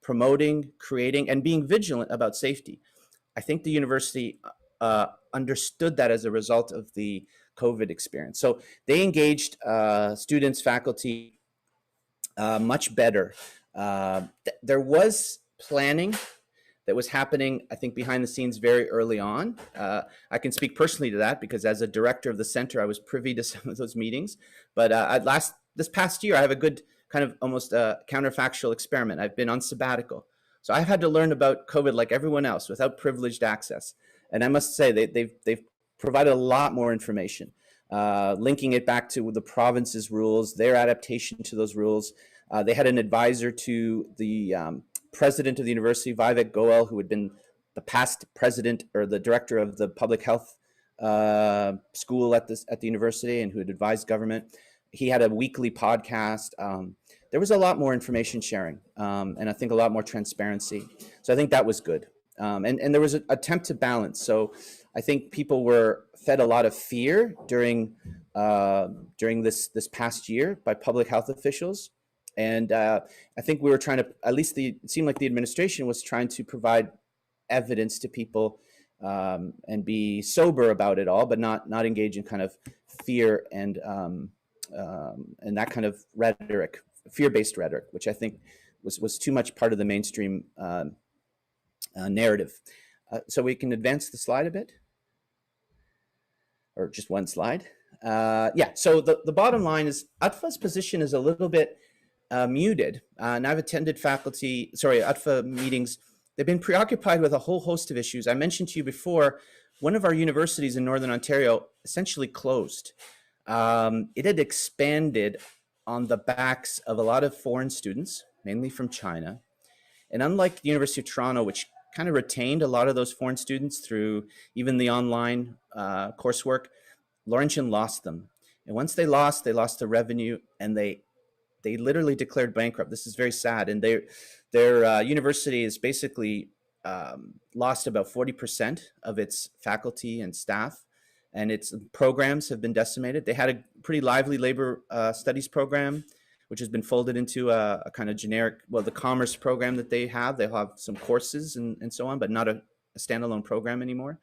S5: promoting, creating, and being vigilant about safety. I think the university understood that as a result of the COVID experience. So they engaged students, faculty much better. There was planning that was happening, I think, behind the scenes very early on. I can speak personally to that because as a director of the center, I was privy to some of those meetings. But this past year, I have a good kind of almost counterfactual experiment. I've been on sabbatical. So I've had to learn about COVID like everyone else without privileged access. And I must say they've provided a lot more information, linking it back to the province's rules, their adaptation to those rules. They had an advisor to the president of the university, Vivek Goel, who had been the past president or the director of the public health school at the university and who had advised government. He had a weekly podcast. There was a lot more information sharing and I think a lot more transparency. So I think that was good. And there was an attempt to balance. So I think people were fed a lot of fear during this past year by public health officials. And I think we were trying to, at least it seemed like the administration was trying to provide evidence to people and be sober about it all, but not engage in kind of fear and that kind of rhetoric, fear-based rhetoric, which I think was too much part of the mainstream narrative. So we can advance the slide a bit, or just one slide. Yeah, so the bottom line is UTFA's position is a little bit muted. And I've attended UTFA meetings. They've been preoccupied with a whole host of issues. I mentioned to you before, one of our universities in Northern Ontario essentially closed. It had expanded on the backs of a lot of foreign students, mainly from China. And unlike the University of Toronto, which kind of retained a lot of those foreign students through even the online coursework, Laurentian lost them. And once they lost the revenue, and they literally declared bankrupt. This is very sad. And their university is basically lost about 40% of its faculty and staff, and its programs have been decimated. They had a pretty lively labor studies program, which has been folded into a kind of generic, well, the commerce program that they have. They'll have some courses and so on, but not a standalone program anymore.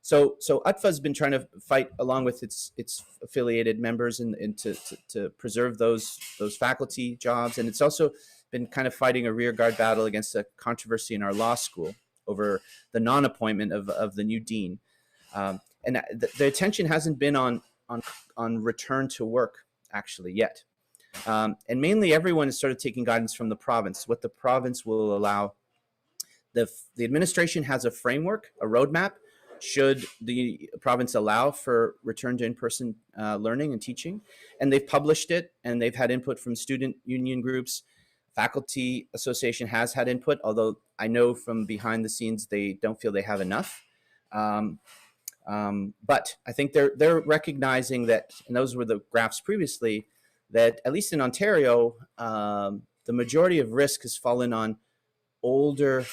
S5: So UTFA has been trying to fight along with its affiliated members and to preserve those faculty jobs. And it's also been kind of fighting a rearguard battle against a controversy in our law school over the non-appointment of the new dean. And the attention hasn't been on return to work actually yet. And mainly everyone is sort of taking guidance from the province, what the province will allow. The administration has a framework, a roadmap, should the province allow for return to in-person learning and teaching. And they've published it, and they've had input from student union groups. Faculty Association has had input, although I know from behind the scenes they don't feel they have enough. But I think they're recognizing that, and those were the graphs previously, that at least in Ontario, the majority of risk has fallen on older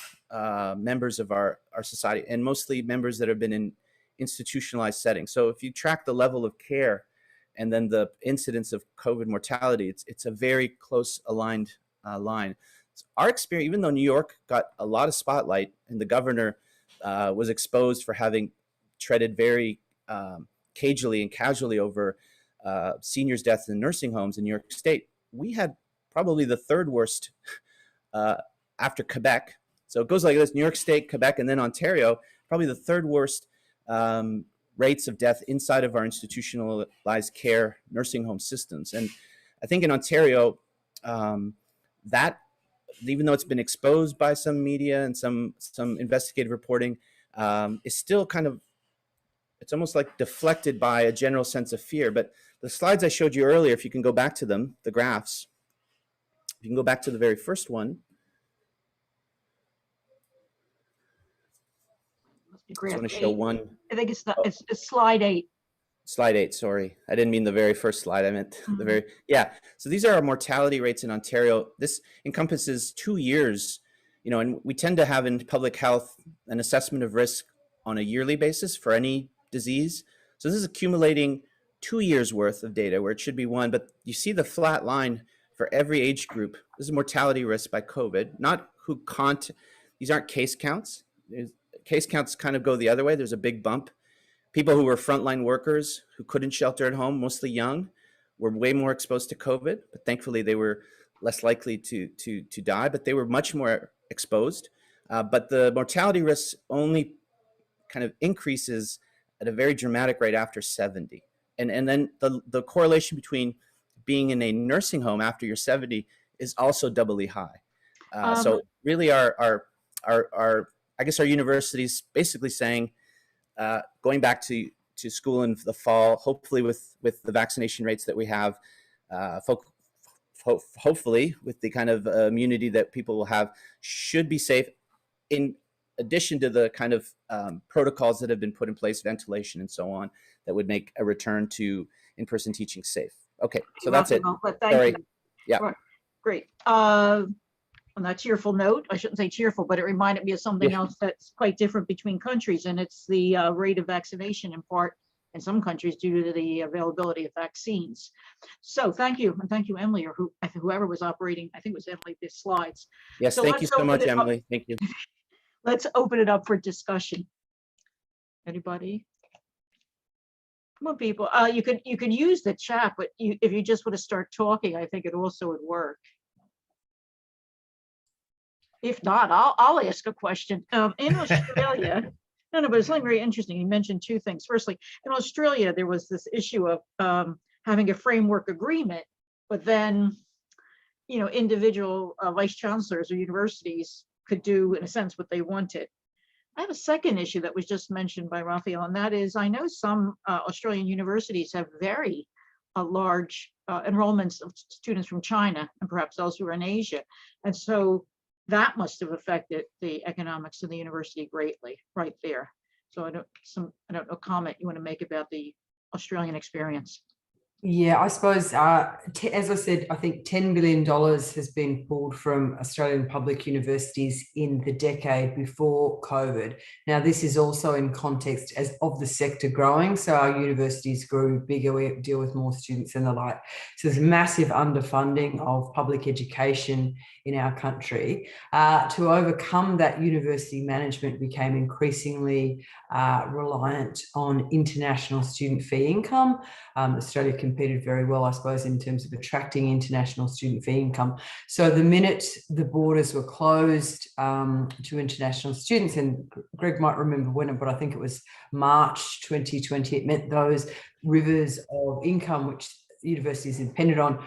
S5: members of our society, and mostly members that have been in institutionalized settings. So if you track the level of care and then the incidence of COVID mortality, it's a very close aligned line. So our experience, even though New York got a lot of spotlight and the governor was exposed for having treaded very cagely and casually over seniors' deaths in nursing homes in New York State, we had probably the third worst after Quebec. So it goes like this: New York State, Quebec, and then Ontario, probably the third worst rates of death inside of our institutionalized care nursing home systems. And I think in Ontario, that, even though it's been exposed by some media and some investigative reporting, is still kind of it's almost like deflected by a general sense of fear. But the slides I showed you earlier, if you can go back to them, the graphs, if you can go back to the very first one.
S1: Must be
S5: I just
S1: graph
S5: want to show
S1: 8.
S5: one.
S1: I think it's slide 8.
S5: Slide 8, sorry. I didn't mean the very first slide. I meant the very, yeah. So these are our mortality rates in Ontario. This encompasses 2 years, you know, and we tend to have in public health an assessment of risk on a yearly basis for any disease. So this is accumulating 2 years worth of data where it should be 1, but you see the flat line for every age group. This is mortality risk by COVID, not who these aren't case counts. Case counts kind of go the other way. There's a big bump. People who were frontline workers who couldn't shelter at home, mostly young, were way more exposed to COVID, but thankfully they were less likely to die, but they were much more exposed. But the mortality risk only kind of increases at a very dramatic rate after 70. And then the correlation between being in a nursing home after you're 70 is also doubly high. So really our I guess our university's basically saying, going back to school in the fall, hopefully with the vaccination rates that we have, hopefully with the kind of immunity that people will have, should be safe, in addition to the kind of protocols that have been put in place, ventilation and so on, that would make a return to in-person teaching safe. Okay, so that's it. Sorry. Yeah.
S1: Right. Great. On that cheerful note, I shouldn't say cheerful, but it reminded me of something else that's quite different between countries, and it's the rate of vaccination, in part in some countries due to the availability of vaccines. So thank you, and thank you, Emily, or whoever was operating, I think it was Emily, the slides.
S5: Yes,
S1: So
S5: thank you so much, Emily. Thank you.
S1: Let's open it up for discussion. Anybody? Come on, people. You could use the chat, but if you just want to start talking, I think it also would work. If not, I'll ask a question. In Australia, no, but it's something very interesting. You mentioned 2 things. Firstly, in Australia, there was this issue of having a framework agreement, but then, you know, individual vice chancellors or universities could do, in a sense, what they wanted. I have a second issue that was just mentioned by Rafael, and that is, I know some Australian universities have very large enrollments of students from China and perhaps elsewhere in Asia, and so that must have affected the economics of the university greatly, right there. So I don't know, comment you want to make about the Australian experience.
S3: Yeah, I suppose, as I said, I think $10 billion has been pulled from Australian public universities in the decade before COVID. Now, this is also in context of the sector growing. So our universities grew bigger, we deal with more students and the like. So there's massive underfunding of public education in our country. To overcome that, university management became increasingly reliant on international student fee income. Australia competed very well, I suppose, in terms of attracting international student fee income. So the minute the borders were closed to international students, and Greg might remember when, but I think it was March 2020, it meant those rivers of income which universities depended on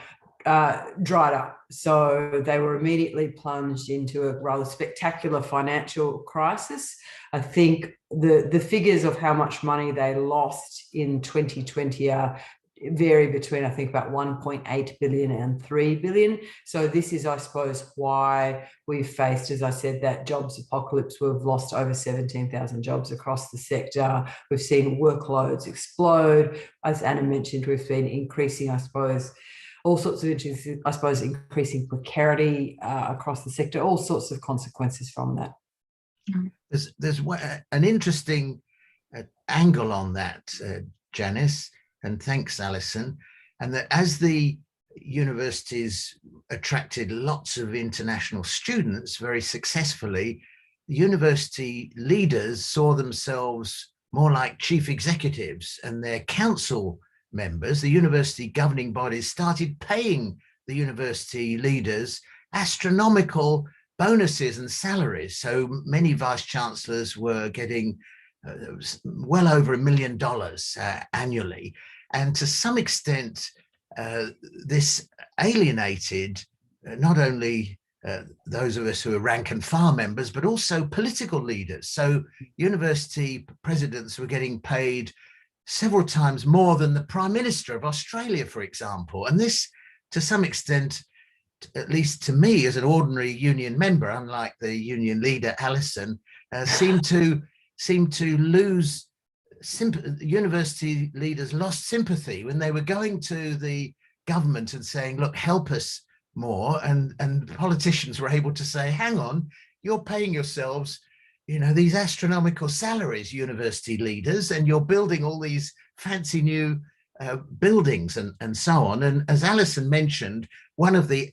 S3: dried up. So they were immediately plunged into a rather spectacular financial crisis. I think the figures of how much money they lost in 2020 vary between, I think, about 1.8 billion and 3 billion. So this is, I suppose, why we've faced, as I said, that jobs apocalypse. We've lost over 17,000 jobs across the sector. We've seen workloads explode. As Anna mentioned, we've been increasing, I suppose, all sorts of issues, I suppose, increasing precarity across the sector, all sorts of consequences from that.
S2: There's an interesting angle on that, Janice, and thanks, Alison. And that as the universities attracted lots of international students very successfully, the university leaders saw themselves more like chief executives, and their council members, the university governing bodies, started paying the university leaders astronomical bonuses and salaries. So many vice chancellors were getting well over $1 million annually. And to some extent, this alienated not only those of us who are rank and file members, but also political leaders. So university presidents were getting paid several times more than the Prime Minister of Australia, for example. And this, to some extent, at least to me as an ordinary union member, unlike the union leader, Alison, seemed to lose sympathy. University leaders lost sympathy when they were going to the government and saying, look, help us more, and politicians were able to say, hang on, you're paying yourselves, you know, these astronomical salaries, university leaders, and you're building all these fancy new buildings and so on. And as Alison mentioned, one of the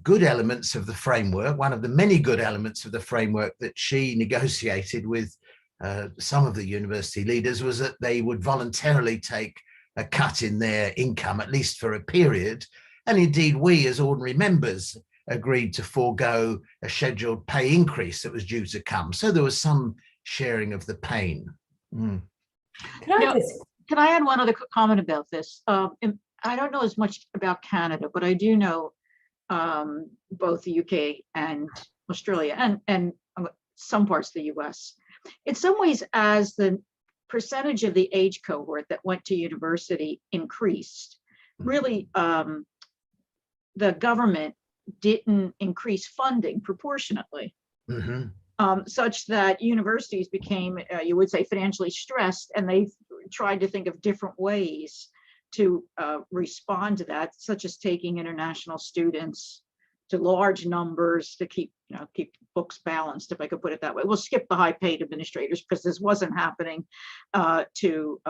S2: good elements of the framework, one of the many good elements of the framework that she negotiated with some of the university leaders, was that they would voluntarily take a cut in their income, at least for a period. And indeed, we as ordinary members agreed to forego a scheduled pay increase that was due to come. So there was some sharing of the pain.
S3: Can I
S1: add one other comment about this? I don't know as much about Canada, but I do know both the UK and Australia and some parts of the US. In some ways, as the percentage of the age cohort that went to university increased, really, the government didn't increase funding proportionately, such that universities became, you would say, financially stressed, and they tried to think of different ways to respond to that, such as taking international students to large numbers to keep books balanced, if I could put it that way. We'll skip the high paid administrators because this wasn't happening to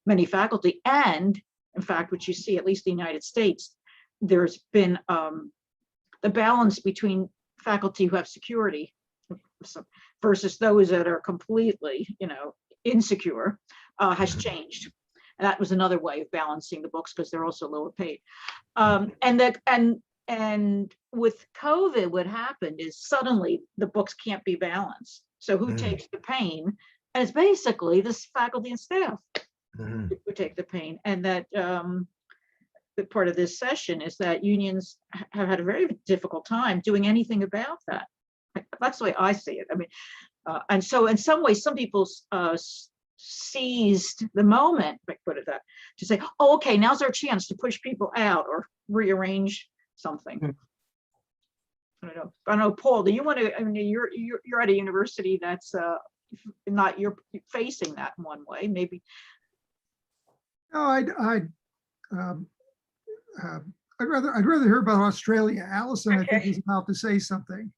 S1: many faculty. And in fact, what you see, at least in the United States, there's been the balance between faculty who have security versus those that are completely, insecure has changed. And that was another way of balancing the books because they're also lower paid. And with COVID, what happened is suddenly the books can't be balanced. So who takes the pain? And it's basically this faculty and staff who take the pain. And that the part of this session is that unions have had a very difficult time doing anything about that. That's the way I see it. I mean, and so in some ways, some people seized the moment, if I put it that, to say, oh, okay, now's our chance to push people out or rearrange something. I don't know, Paul, do you want to, I mean, you're at a university that's not, you're facing that in one way, maybe.
S6: No, I'd rather hear about Australia. Alison, okay. I think, is about to say something.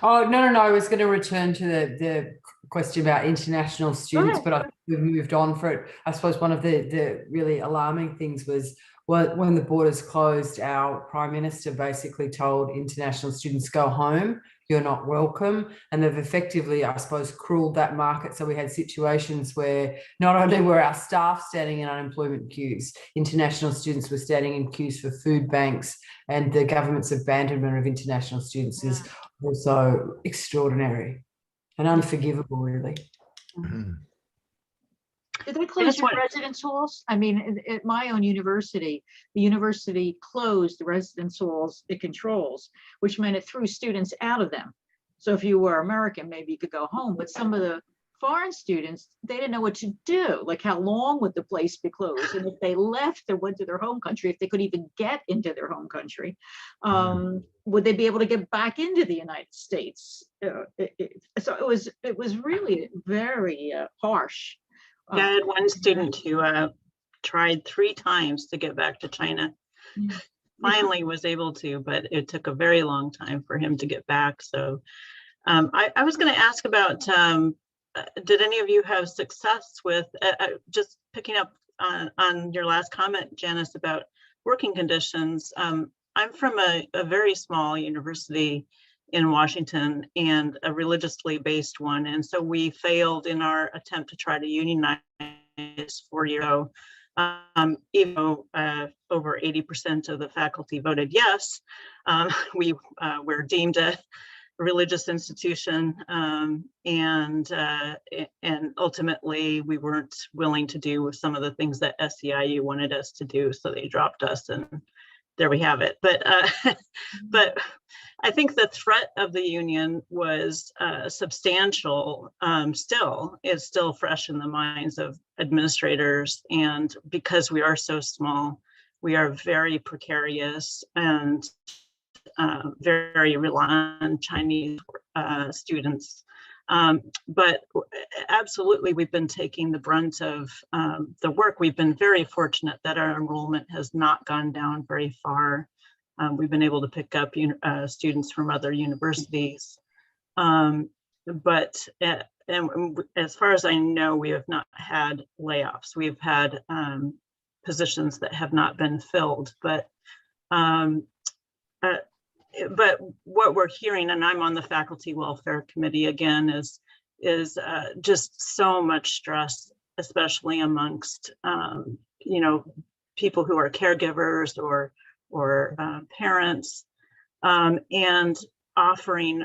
S3: Oh, no. I was going to return to the question about international students, but I think we've moved on for it. I suppose one of the really alarming things was when the borders closed, our Prime Minister basically told international students, go home, you're not welcome. And they've effectively, I suppose, crueled that market. So we had situations where not only were our staff standing in unemployment queues, international students were standing in queues for food banks, and the government's abandonment of international students is also extraordinary and unforgivable, really.
S1: Did they close your residence halls? I mean, at my own university, the university closed the residence halls it controls, which meant it threw students out of them. So if you were American, maybe you could go home, but some of the foreign students, they didn't know what to do. Like, how long would the place be closed? And if they left or went to their home country, if they could even get into their home country, would they be able to get back into the United States? So it was really very harsh.
S8: Yeah, I had one student who tried 3 times to get back to China. Finally was able to, but it took a very long time for him to get back. So I was going to ask about, did any of you have success with, just picking up on your last comment, Janice, about working conditions. I'm from a very small university in Washington, and a religiously based one. And so we failed in our attempt to try to unionize 4 years ago. Even though over 80% of the faculty voted yes, we were deemed a religious institution, and ultimately we weren't willing to do some of the things that SEIU wanted us to do, so they dropped us, and there we have it. But but I think the threat of the union was substantial. Still, is still fresh in the minds of administrators, and because we are so small, we are very precarious and very reliant on Chinese students. But absolutely, we've been taking the brunt of the work. We've been very fortunate that our enrollment has not gone down very far. We've been able to pick up students from other universities. But and as far as I know, we have not had layoffs. We've had positions that have not been filled. But what we're hearing, and I'm on the faculty welfare committee again, is just so much stress, especially amongst people who are caregivers or parents, and offering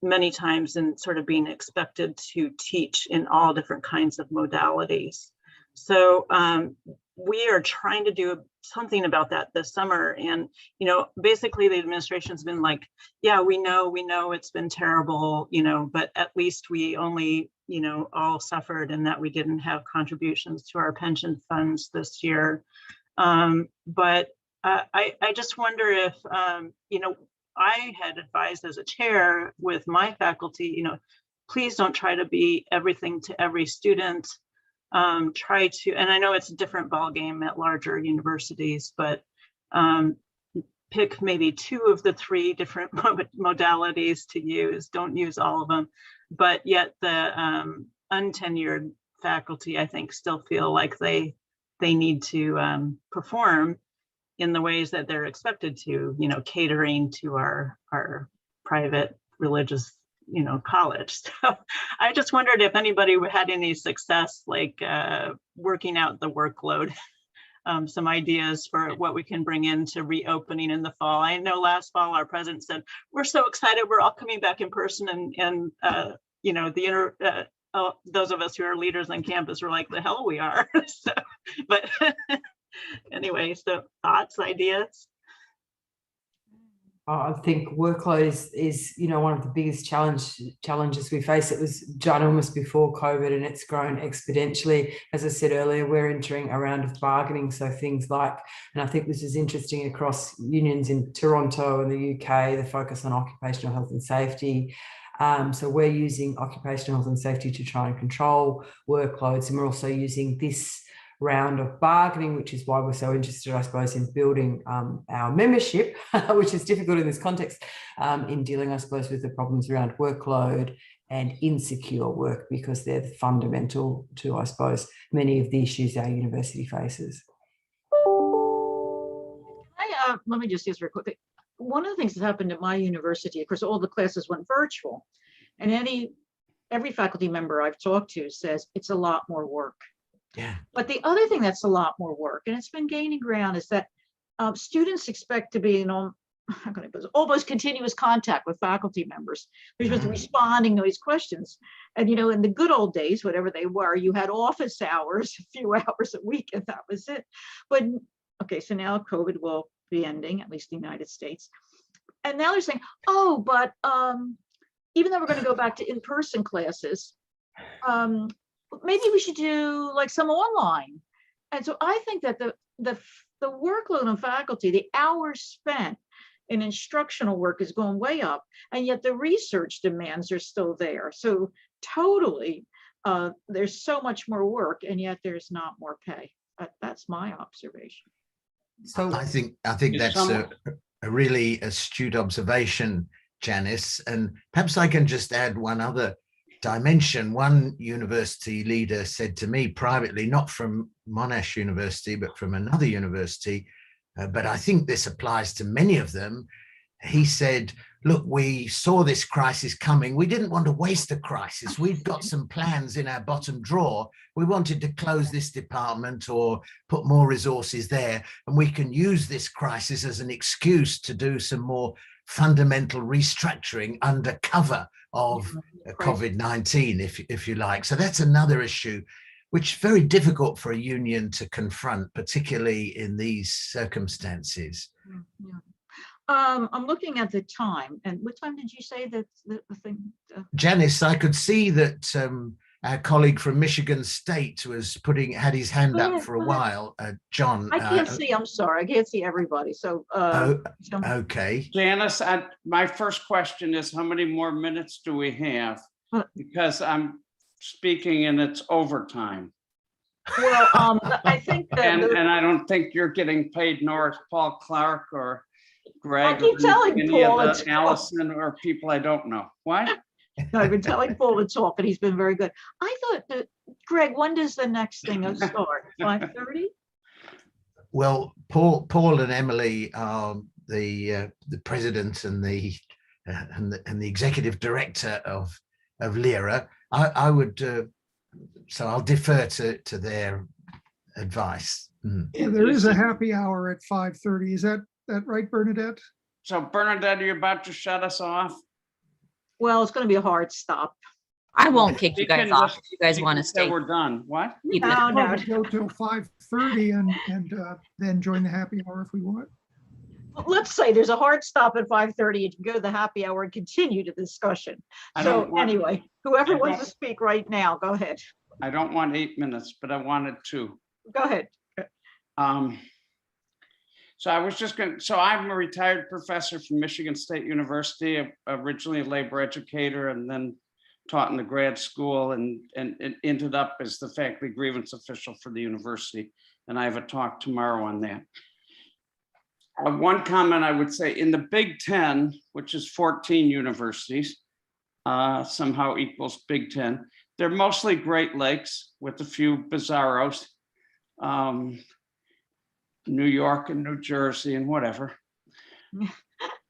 S8: many times and sort of being expected to teach in all different kinds of modalities. So we are trying to do something about that this summer. And, basically the administration's been like, yeah, we know it's been terrible, but at least we only, all suffered and that we didn't have contributions to our pension funds this year. But I just wonder if, I had advised as a chair with my faculty, please don't try to be everything to every student. Try to, and I know it's a different ballgame at larger universities, but pick maybe 2 of the 3 different modalities to use. Don't use all of them, but yet the untenured faculty, I think, still feel like they need to perform in the ways that they're expected to, catering to our private religious college. So I just wondered if anybody had any success, like working out the workload, some ideas for what we can bring into reopening in the fall. I know last fall our president said, we're so excited, we're all coming back in person, and those of us who are leaders on campus were like, the hell we are. So, but anyway, so thoughts, ideas?
S3: I think workload is one of the biggest challenges we face. It was ginormous before COVID, and it's grown exponentially. As I said earlier, we're entering a round of bargaining. So things like, and I think this is interesting across unions in Toronto and the UK, the focus on occupational health and safety. So we're using occupational health and safety to try and control workloads, and we're also using this round of bargaining, which is why we're so interested, I suppose, in building our membership, which is difficult in this context, in dealing, I suppose, with the problems around workload and insecure work, because they're fundamental to, I suppose, many of the issues our university faces.
S1: Let me just use very quickly. One of the things that happened at my university, of course, all the classes went virtual, and every faculty member I've talked to says it's a lot more work.
S2: Yeah.
S1: But the other thing that's a lot more work, and it's been gaining ground, is that students expect to be in almost continuous contact with faculty members. They're just responding to these questions. And, in the good old days, whatever they were, you had office hours, a few hours a week, and that was it. But, okay, so now COVID will be ending, at least in the United States. And now they're saying, oh, but even though we're going to go back to in-person classes, maybe we should do like some online. And so I think that the workload on faculty, the hours spent in instructional work is going way up, and yet the research demands are still there. So totally, there's so much more work, and yet there's not more pay. That's my observation.
S3: So
S2: I think that's a really astute observation, Janice. And perhaps I can just add one other dimension. One university leader said to me privately, not from Monash University, but from another university, but I think this applies to many of them. He said, look, we saw this crisis coming. We didn't want to waste a crisis. We've got some plans in our bottom drawer. We wanted to close this department or put more resources there, and we can use this crisis as an excuse to do some more fundamental restructuring under cover of COVID-19, if you like. So that's another issue. which is very difficult for a union to confront, particularly in these circumstances.
S1: Yeah. I'm looking at the time, and what time did you say that the thing?
S2: Janice, I could see that our colleague from Michigan State had his hand
S1: Go
S2: up
S1: ahead,
S2: for a
S1: go ahead.
S2: while. John.
S1: I can't see, I'm sorry, I can't see everybody, so.
S2: Okay.
S9: Janice, my first question is, how many more minutes do we have? Because I'm speaking and it's overtime.
S1: Well, I think that.
S9: And I don't think you're getting paid, nor is Paul Clark or Greg.
S1: I keep telling
S9: any
S1: Paul
S9: of
S1: it's-
S9: the Alison or people I don't know. What?
S1: I've been telling Paul to talk, and he's been very good. I thought that, Greg, when does the next thing start? 5:30?
S2: Well, Paul and Emily are the president and the executive director of LERA. I would, so I'll defer to their advice.
S6: Yeah, there is a happy hour at 5:30. Is that right, Bernadette?
S9: So Bernadette, are you about to shut us off?
S1: Well, it's going to be a hard stop.
S10: I won't kick
S9: We
S10: you guys
S9: can
S10: off
S9: just-
S10: if you guys
S9: we
S10: want to
S9: can say
S10: stay.
S9: We're done. What?
S10: Keep it.
S1: No,
S6: Well,
S1: no.
S6: we go till 5:30 and then join the happy hour if we want.
S1: Let's say there's a hard stop at 5:30, and you can go to the happy hour and continue the discussion.
S9: I
S1: So
S9: don't want-
S1: anyway, whoever
S9: I
S1: wants
S9: don't-
S1: to speak right now, go ahead.
S9: I don't want 8 minutes, but I wanted 2.
S1: Go ahead.
S9: So I was just going, so I'm a retired professor from Michigan State University, originally a labor educator and then taught in the grad school and ended up as the faculty grievance official for the university. And I have a talk tomorrow on that. One comment I would say, in the Big Ten, which is 14 universities, somehow equals Big Ten, they're mostly Great Lakes with a few bizarros. New York and New Jersey and whatever.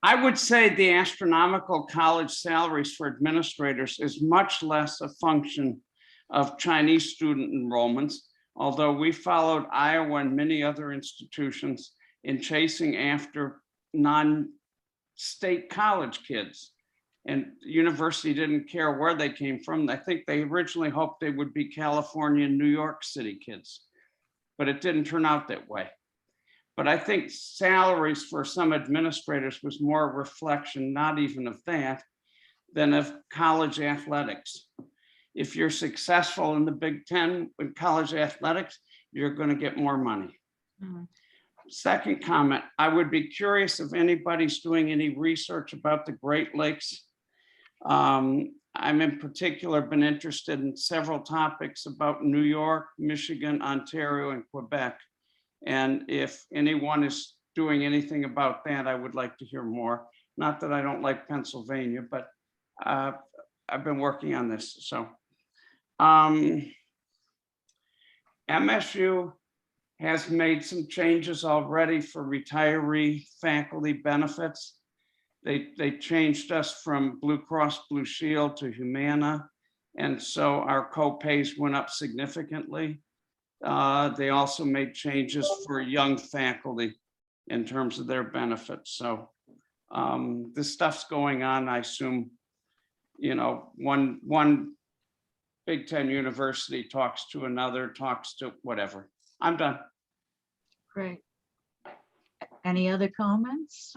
S9: I would say the astronomical college salaries for administrators is much less a function of Chinese student enrollments, although we followed Iowa and many other institutions in chasing after non-state college kids. And the university didn't care where they came from. I think they originally hoped they would be California and New York City kids, but it didn't turn out that way. But I think salaries for some administrators was more a reflection, not even of that, than of college athletics. If you're successful in the Big Ten with college athletics, you're going to get more money.
S1: Mhm.
S9: Second comment, I would be curious if anybody's doing any research about the Great Lakes. I'm in particular been interested in several topics about New York, Michigan, Ontario, and Quebec. And if anyone is doing anything about that, I would like to hear more. Not that I don't like Pennsylvania, but I've been working on this. So MSU has made some changes already for retiree faculty benefits. They changed us from Blue Cross Blue Shield to Humana. And so our co-pays went up significantly. They also made changes for young faculty in terms of their benefits. So this stuff's going on. I assume, you know, one Big Ten university talks to another, talks to whatever. I'm done.
S1: Great. Any other comments?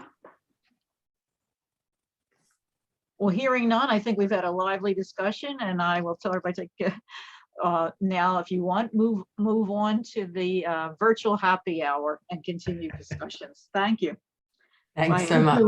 S1: Well, hearing none, I think we've had a lively discussion, and I will tell everybody to now, if you want, move on to the virtual happy hour and continue discussions. Thank you.
S3: Thanks
S1: Bye.
S3: so much.